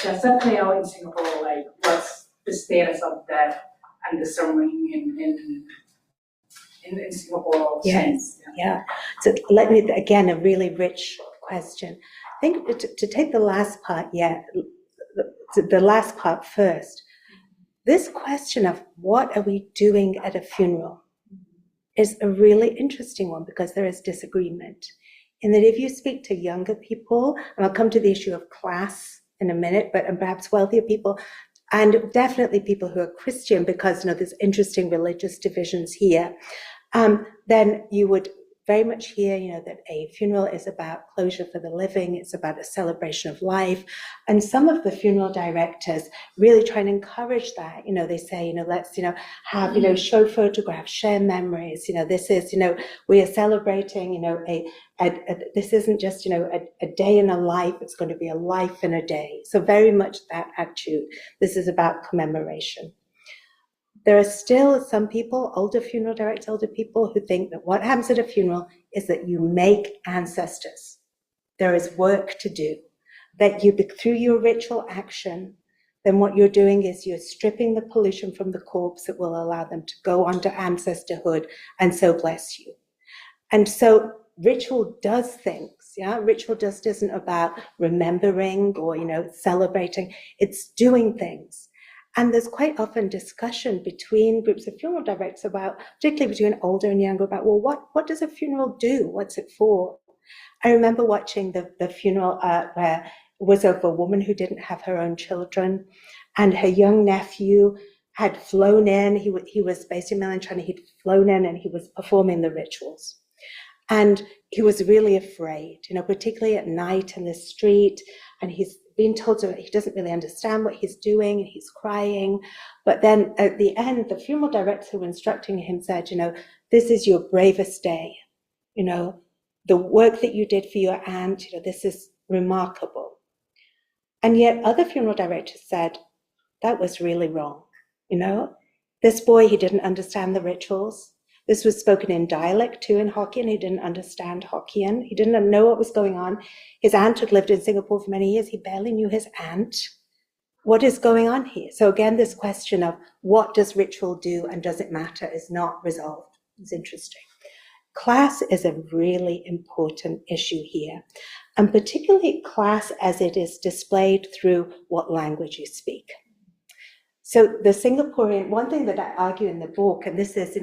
does that play out in Singapore? What's the status of death and the ceremony in Singapore? Yes. Yeah. So let me, again, a really rich question. I think to take the last part, the last part first. This question of what are we doing at a funeral is a really interesting one, because there is disagreement. In that if you speak to younger people, and I'll come to the issue of class in a minute, but perhaps wealthier people, and definitely people who are Christian, because there's interesting religious divisions here, then you would very much hear, that a funeral is about closure for the living, it's about a celebration of life. And some of the funeral directors really try and encourage that. They say, let's, have, show photographs, share memories. This is, we are celebrating, this isn't just, a day in a life, it's going to be a life in a day. So very much that attitude. This is about commemoration. There are still some people, older funeral directors, older people, who think that what happens at a funeral is that you make ancestors. There is work to do. That through your ritual action, then what you're doing is you're stripping the pollution from the corpse that will allow them to go on to ancestorhood and so bless you. And so ritual does things, Ritual just isn't about remembering or, celebrating. It's doing things. And there's quite often discussion between groups of funeral directors about, particularly between older and younger, about, well, what does a funeral do? What's it for? I remember watching the funeral where it was of a woman who didn't have her own children, and her young nephew had flown in. He was based in mainland China. He'd flown in and he was performing the rituals. And he was really afraid, particularly at night in the street, and he's being told that he doesn't really understand what he's doing, and he's crying. But then at the end, the funeral director who was instructing him said, this is your bravest day. The work that you did for your aunt, this is remarkable. And yet other funeral directors said, that was really wrong. This boy, he didn't understand the rituals. This was spoken in dialect too, in Hokkien. He didn't understand Hokkien. He didn't know what was going on. His aunt had lived in Singapore for many years. He barely knew his aunt. What is going on here? So again, this question of what does ritual do and does it matter is not resolved. It's interesting. Class is a really important issue here, and particularly class as it is displayed through what language you speak. So the Singaporean, one thing that I argue in the book, and this is,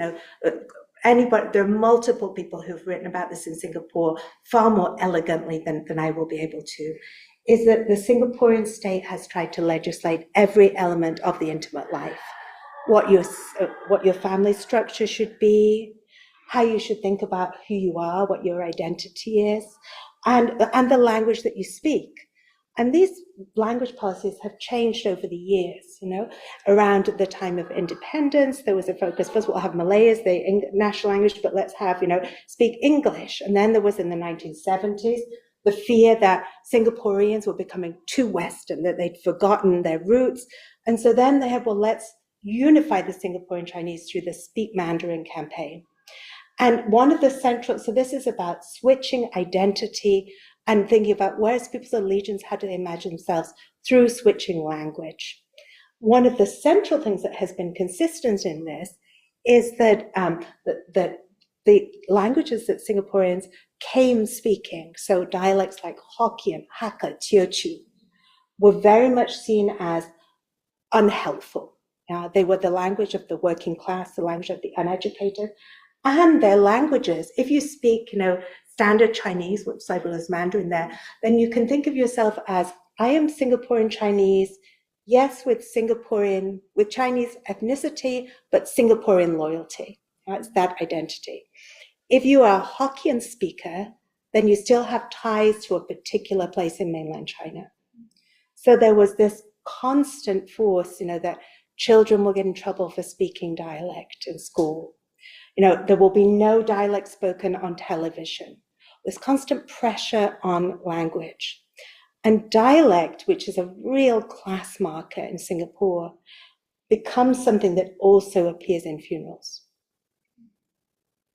there are multiple people who've written about this in Singapore far more elegantly than I will be able to, is that the Singaporean state has tried to legislate every element of the intimate life. What your family structure should be, how you should think about who you are, what your identity is, and the language that you speak. And these language policies have changed over the years, around the time of independence, there was a focus, first we'll have Malay as the national language, but let's have, speak English. And then there was in the 1970s, the fear that Singaporeans were becoming too Western, that they'd forgotten their roots. And so then they had, well, let's unify the Singaporean Chinese through the Speak Mandarin campaign. And one of the central, so this is about switching identity and thinking about where's people's allegiance, how do they imagine themselves through switching language. One of the central things that has been consistent in this is that the languages that Singaporeans came speaking, so dialects like Hokkien, Hakka, Teochew, were very much seen as unhelpful. They were the language of the working class, the language of the uneducated, and their languages. If you speak, standard Chinese, which is Mandarin there, then you can think of yourself as, I am Singaporean Chinese, yes, with Chinese ethnicity, but Singaporean loyalty. It's that identity. If you are a Hokkien speaker, then you still have ties to a particular place in mainland China. So there was this constant force, that children will get in trouble for speaking dialect in school. There will be no dialect spoken on television. There's constant pressure on language. And dialect, which is a real class marker in Singapore, becomes something that also appears in funerals.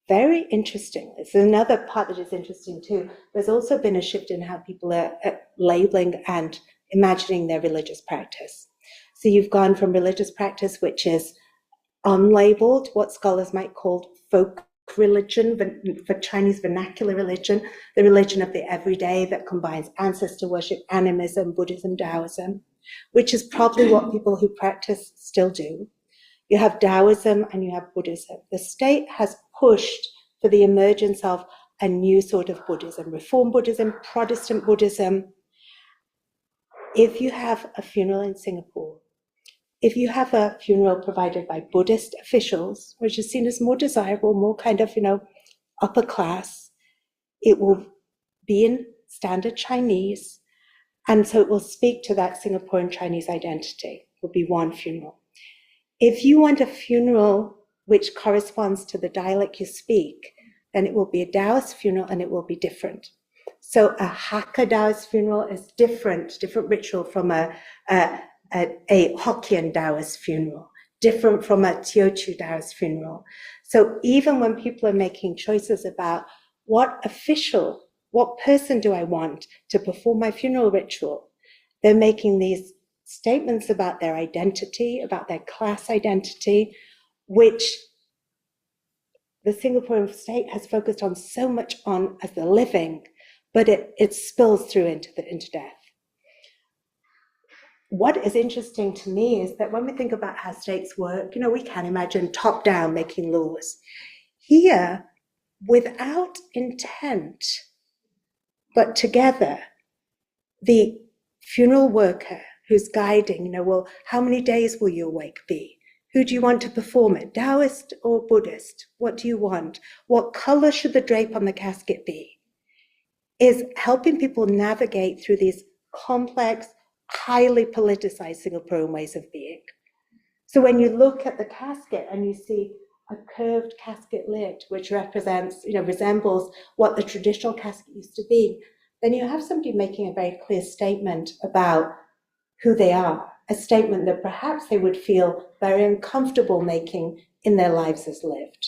Very interesting. It's another part that is interesting too. There's also been a shift in how people are labeling and imagining their religious practice. So you've gone from religious practice, which is unlabeled, what scholars might call folk religion, for Chinese vernacular religion, the religion of the everyday that combines ancestor worship, animism, Buddhism, Taoism, which is probably what people who practice still do. You have Taoism and you have Buddhism. The state has pushed for the emergence of a new sort of Buddhism, Reform Buddhism, Protestant Buddhism. If you have a funeral in Singapore, if you have a funeral provided by Buddhist officials, which is seen as more desirable, more kind of, upper class, it will be in standard Chinese. And so it will speak to that Singaporean Chinese identity. It will be one funeral. If you want a funeral which corresponds to the dialect you speak, then it will be a Taoist funeral and it will be different. So a Hakka Taoist funeral is different ritual from a Hokkien Taoist funeral, different from a Teochew Taoist funeral. So even when people are making choices about what person do I want to perform my funeral ritual, they're making these statements about their identity, about their class identity, which the Singaporean state has focused on so much on as the living, but it spills through into death. What is interesting to me is that when we think about how states work, we can imagine top down making laws. Here, without intent, but together, the funeral worker who's guiding, well, how many days will your wake be? Who do you want to perform it? Taoist or Buddhist? What do you want? What color should the drape on the casket be? Is helping people navigate through these complex, highly politicized Singaporean ways of being. So when you look at the casket and you see a curved casket lid, which resembles what the traditional casket used to be, then you have somebody making a very clear statement about who they are, a statement that perhaps they would feel very uncomfortable making in their lives as lived.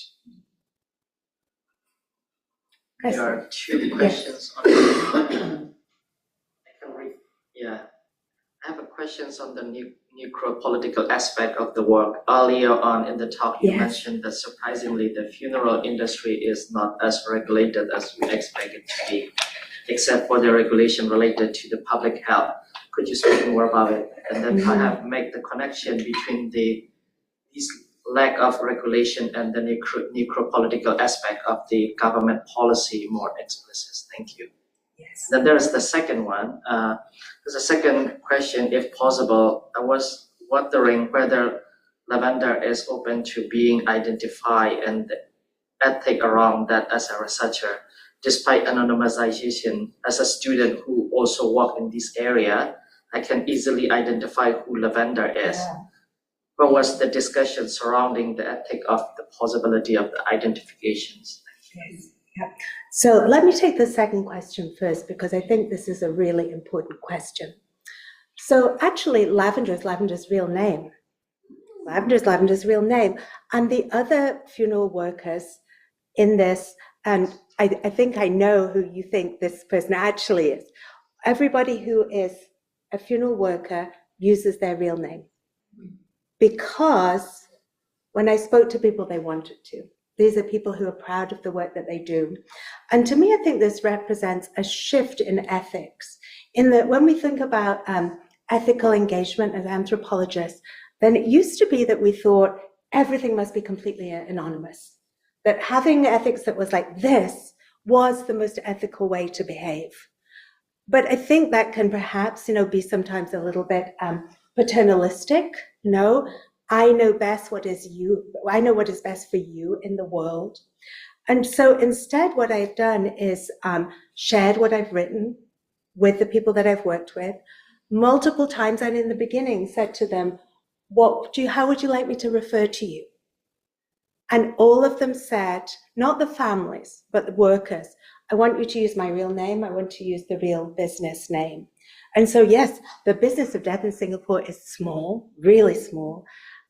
There are two questions on the I have a questions on the necropolitical aspect of the work. Earlier on in the talk, you mentioned that surprisingly the funeral industry is not as regulated as we expect it to be, except for the regulation related to the public health. Could you speak more about it? And then perhaps make the connection between these lack of regulation and the necropolitical aspect of the government policy more explicit? Thank you. Yes. Then there's the second one. There's a second question, if possible. I was wondering whether lavender is open to being identified and the ethic around that as a researcher, despite anonymization. As a student who also work in this area, I can easily identify who lavender is. Yeah. What was the discussion surrounding the ethic of the possibility of the identifications? Yes. Yeah. So let me take the second question first, because I think this is a really important question. So actually, Lavender is Lavender's real name. Lavender is Lavender's real name. And the other funeral workers in this, and I think I know who you think this person actually is. Everybody who is a funeral worker uses their real name, because when I spoke to people, they wanted to. These are people who are proud of the work that they do. And to me, I think this represents a shift in ethics, in that when we think about ethical engagement as anthropologists, then it used to be that we thought everything must be completely anonymous, that having ethics that was like this was the most ethical way to behave. But I think that can perhaps, be sometimes a little bit paternalistic. I know best what is you. I know what is best for you in the world. And so instead, what I've done is shared what I've written with the people that I've worked with multiple times, and in the beginning said to them, how would you like me to refer to you? And all of them said, not the families, but the workers, I want you to use my real name. I want to use the real business name. And so, yes, the business of death in Singapore is small, really small.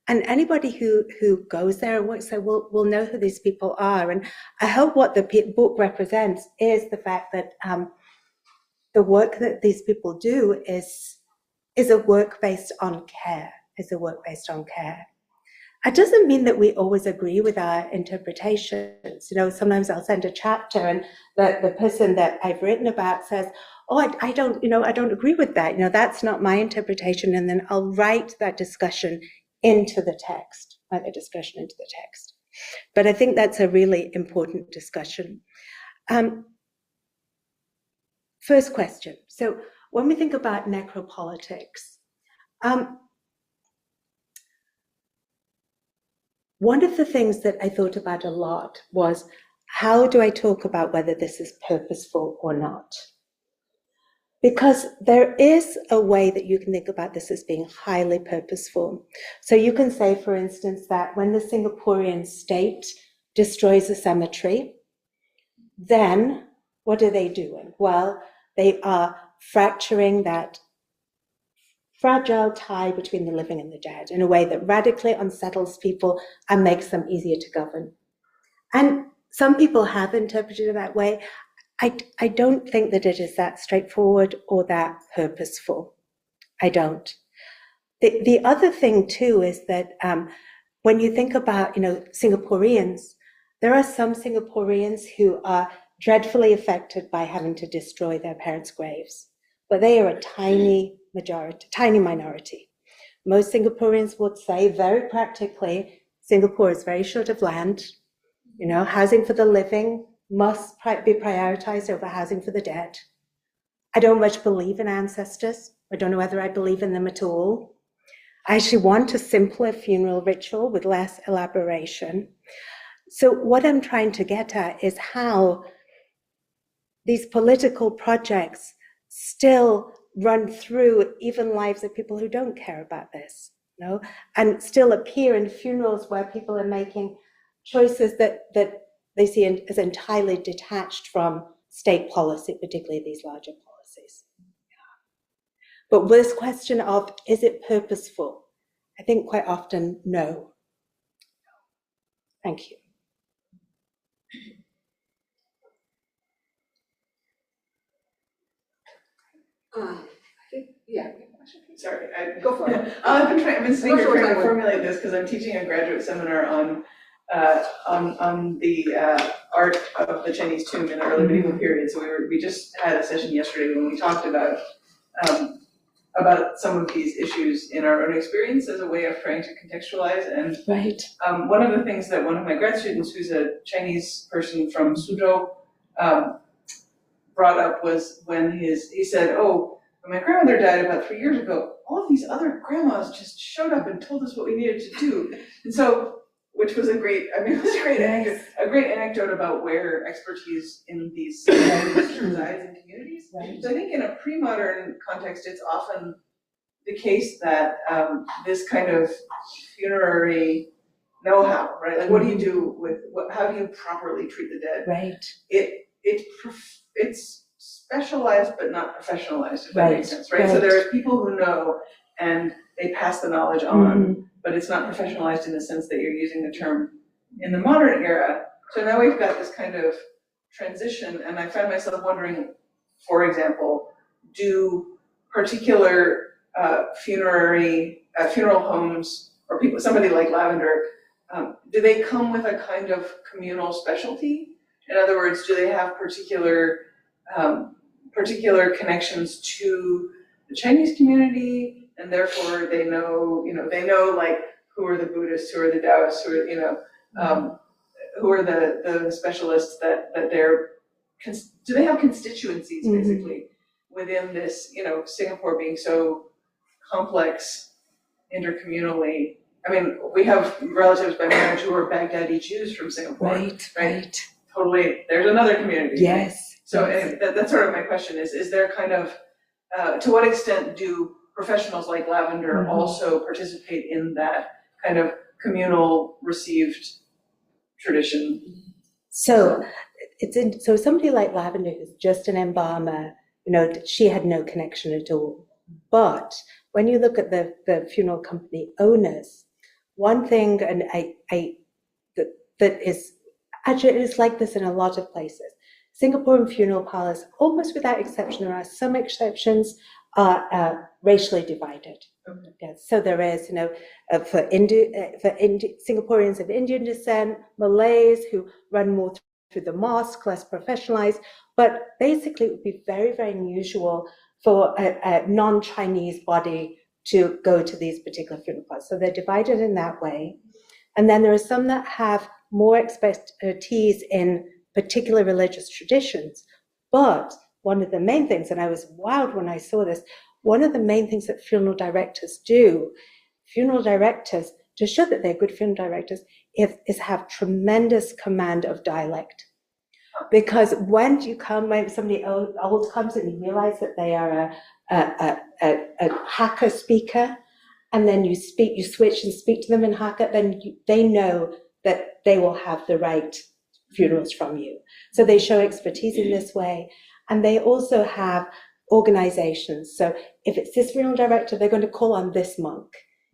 And anybody who goes there and works there will know who these people are. And I hope what the book represents is the fact that the work that these people do is a work based on care, It doesn't mean that we always agree with our interpretations. Sometimes I'll send a chapter and the person that I've written about says, I don't agree with that. That's not my interpretation. And then I'll write that discussion into the text, But I think that's a really important discussion. First question. So when we think about necropolitics, one of the things that I thought about a lot was, how do I talk about whether this is purposeful or not? Because there is a way that you can think about this as being highly purposeful. So you can say, for instance, that when the Singaporean state destroys a cemetery, then what are they doing? Well, they are fracturing that fragile tie between the living and the dead in a way that radically unsettles people and makes them easier to govern. And some people have interpreted it that way. I don't think that it is that straightforward or that purposeful. I don't. The other thing too is that when you think about, Singaporeans, there are some Singaporeans who are dreadfully affected by having to destroy their parents' graves, but they are a tiny minority. Most Singaporeans would say very practically, Singapore is very short of land. Housing for the living must be prioritized over housing for the dead. I don't much believe in ancestors. I don't know whether I believe in them at all. I actually want a simpler funeral ritual with less elaboration. So what I'm trying to get at is how these political projects still run through even lives of people who don't care about this, and still appear in funerals where people are making choices that they see as entirely detached from state policy, particularly these larger policies. But this question of, is it purposeful? I think quite often, no. Thank you. Yeah. Sorry, Go for it. I've been sitting here trying to formulate this because I'm teaching a graduate seminar on the art of the Chinese tomb in the early medieval period. So we just had a session yesterday when we talked about about some of these issues in our own experience as a way of trying to contextualize. And Right. one of the things that one of my grad students, who's a Chinese person from Suzhou, brought up was when he said, "Oh, when my grandmother died about 3 years ago, all of these other grandmas just showed up and told us what we needed to do." And so, which was it was a great Yes. anecdote about where expertise in these societies resides in communities. Right. So I think in a pre-modern context, it's often the case that this kind of funerary know-how, right? Like, what do you do with how do you properly treat the dead? Right. It's specialized but not professionalized, if that Right, makes sense, right? So right. there are people who know and they pass the knowledge on, but it's not professionalized in the sense that you're using the term in the modern era. So now we've got this kind of transition, and I find myself wondering, for example, do particular funeral homes or somebody like Lavender, do they come with a kind of communal specialty? In other words, do they have particular connections to the Chinese community, and therefore they know like who are the Buddhists, who are the Taoists, who are who are the specialists that they're do they have constituencies basically within this, Singapore being so complex intercommunally. I mean, we have relatives by marriage who are Baghdadi Jews from Singapore. Right. Totally, there's another community. Yes. So anyway, that's sort of my question is there kind of, to what extent do professionals like Lavender also participate in that kind of communal received tradition? So so somebody like Lavender who's just an embalmer, she had no connection at all. But when you look at the funeral company owners, one thing, and that is actually, it is like this in a lot of places. Singaporean funeral parlors, almost without exception, there are some exceptions, are racially divided. Okay. Yes, so there is, for Singaporeans of Indian descent, Malays who run more through the mosque, less professionalized, but basically it would be very, very unusual for a non-Chinese body to go to these particular funeral parlors. So they're divided in that way. And then there are some that have more expertise in particular religious traditions. But one of the main things, and I was wowed when I saw this, one of the main things that funeral directors do, to show that they're good funeral directors, is have tremendous command of dialect. Because when somebody old comes and you realize that they are a Hakka speaker, and then you switch and speak to them in Hakka, then they know that they will have the right funerals from you. So they show expertise in this way. And they also have organizations. So if it's this funeral director, they're going to call on this monk.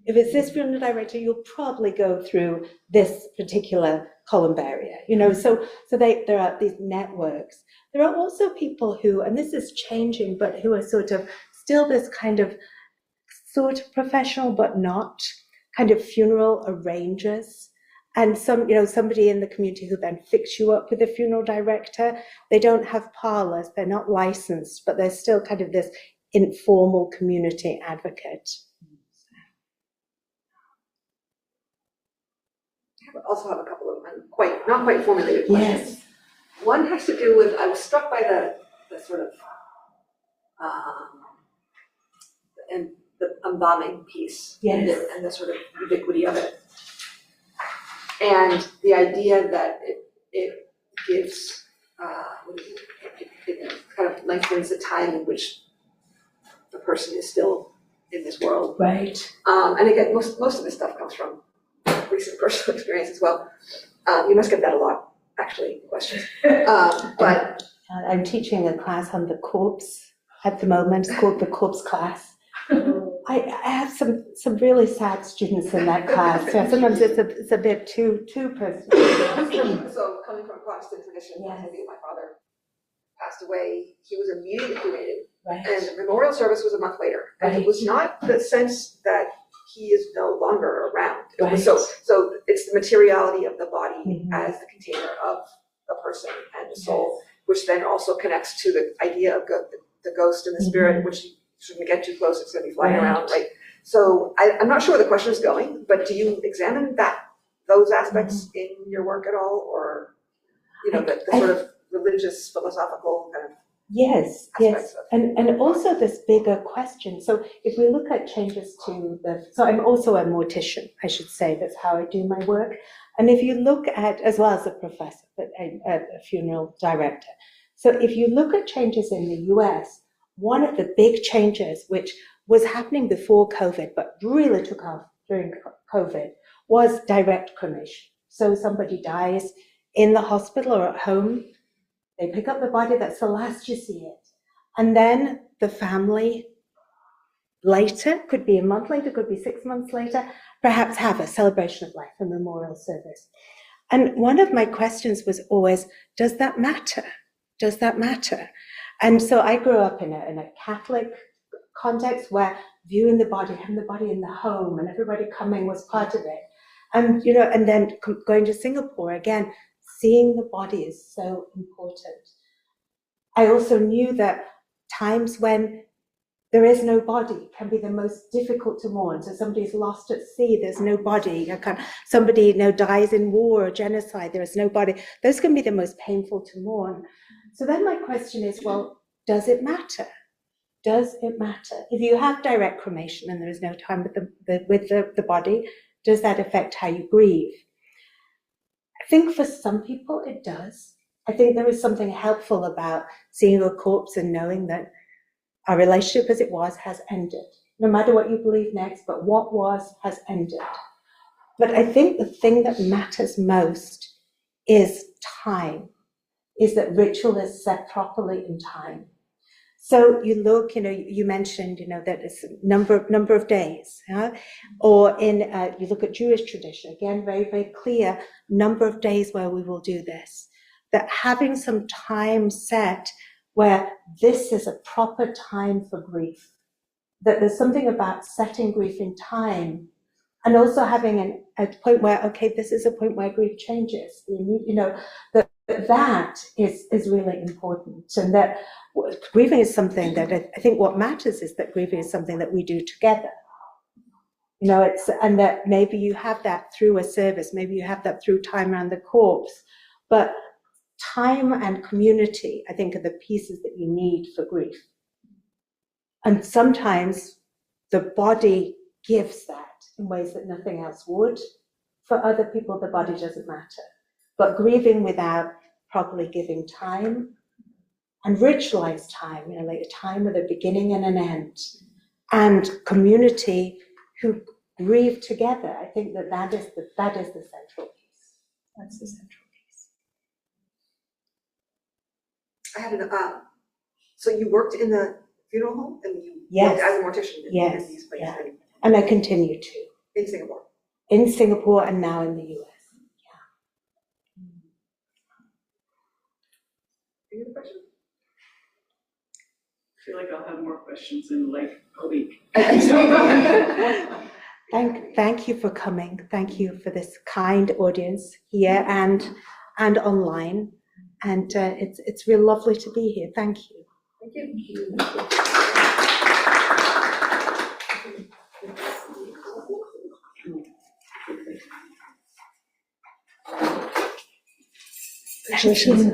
If it's this funeral director, you'll probably go through this particular columbarium. So there are these networks. There are also people who, and this is changing, but who are sort of still this kind of sort of professional, but not kind of funeral arrangers. And somebody in the community who then fix you up with a funeral director. They don't have parlors, they're not licensed, but they're still kind of this informal community advocate. I also have a couple of not quite formulated questions. Yes. One has to do with, I was struck by the sort of and the embalming piece, Yes. and the sort of ubiquity of it. And the idea that it gives, it kind of lengthens the time in which the person is still in this world. Right. And again, most of this stuff comes from recent personal experience as well. You must get that a lot, actually, questions. But I'm teaching a class on the corpse at the moment. It's called the corpse class. I have some really sad students in that class. So sometimes it's a bit too personal. So coming from a Protestant tradition, Yes. maybe my father passed away, he was immediately cremated, Right. and the memorial service was a month later. And Right. it was not the sense that he is no longer around. It was Right. so it's the materiality of the body Mhm. as the container of the person and the soul, which then also connects to the idea of the ghost and the spirit, which shouldn't get too close, it's gonna be flying around, right? So I'm not sure where the question is going, but do you examine those aspects in your work at all, or, you know, the sort of religious, philosophical kind of Yes, aspects yes, of and also this bigger question. So if we look at changes to so I'm also a mortician, I should say, that's how I do my work. And if you look at, as well as a professor, but a funeral director. So if you look at changes in the US, one of the big changes, which was happening before COVID, but really took off during COVID, was direct cremation. So somebody dies in the hospital or at home, they pick up the body, that's the last you see it. And then the family later, could be a month later, could be 6 months later, perhaps have a celebration of life, a memorial service. And one of my questions was always, does that matter? Does that matter? And so I grew up in a Catholic context where viewing the body, having the body in the home and everybody coming was part of it. And, you know, and then going to Singapore, again, seeing the body is so important. I also knew that times when there is no body can be the most difficult to mourn. So somebody's lost at sea, there's no body. Somebody, you know, dies in war or genocide, there is no body. Those can be the most painful to mourn. So then my question is, well, does it matter? Does it matter? If you have direct cremation and there is no time with the body, does that affect how you grieve? I think for some people it does. I think there is something helpful about seeing a corpse and knowing that our relationship as it was has ended. No matter what you believe next, but what was has ended. But I think the thing that matters most is time, is that ritual is set properly in time. So you look, you know, you mentioned, you know, that it's a number of days, or in you look at Jewish tradition, again, very, very clear number of days where we will do this. That having some time set where this is a proper time for grief, that there's something about setting grief in time, and also having a point where, okay, this is a point where grief changes, you know, that is really important, and that grieving is something that I think what matters is that grieving is something that we do together. You know, and that maybe you have that through a service, maybe you have that through time around the corpse, but time and community, I think, are the pieces that you need for grief. And sometimes the body gives that in ways that nothing else would. For other people, the body doesn't matter. But grieving without properly giving time and ritualized time, you know, like a time with a beginning and an end, and community who grieve together, I think that is the central piece. That's the central piece. I had so you worked in the funeral home and you Yes. worked as a mortician in these places, Yeah. And I continue to. in Singapore. In Singapore and now in the US. Any other questions? I feel like I'll have more questions in like a week. Thank you for coming. Thank you for this kind audience here and online. And it's real lovely to be here. Thank you. Thank you. Thank you.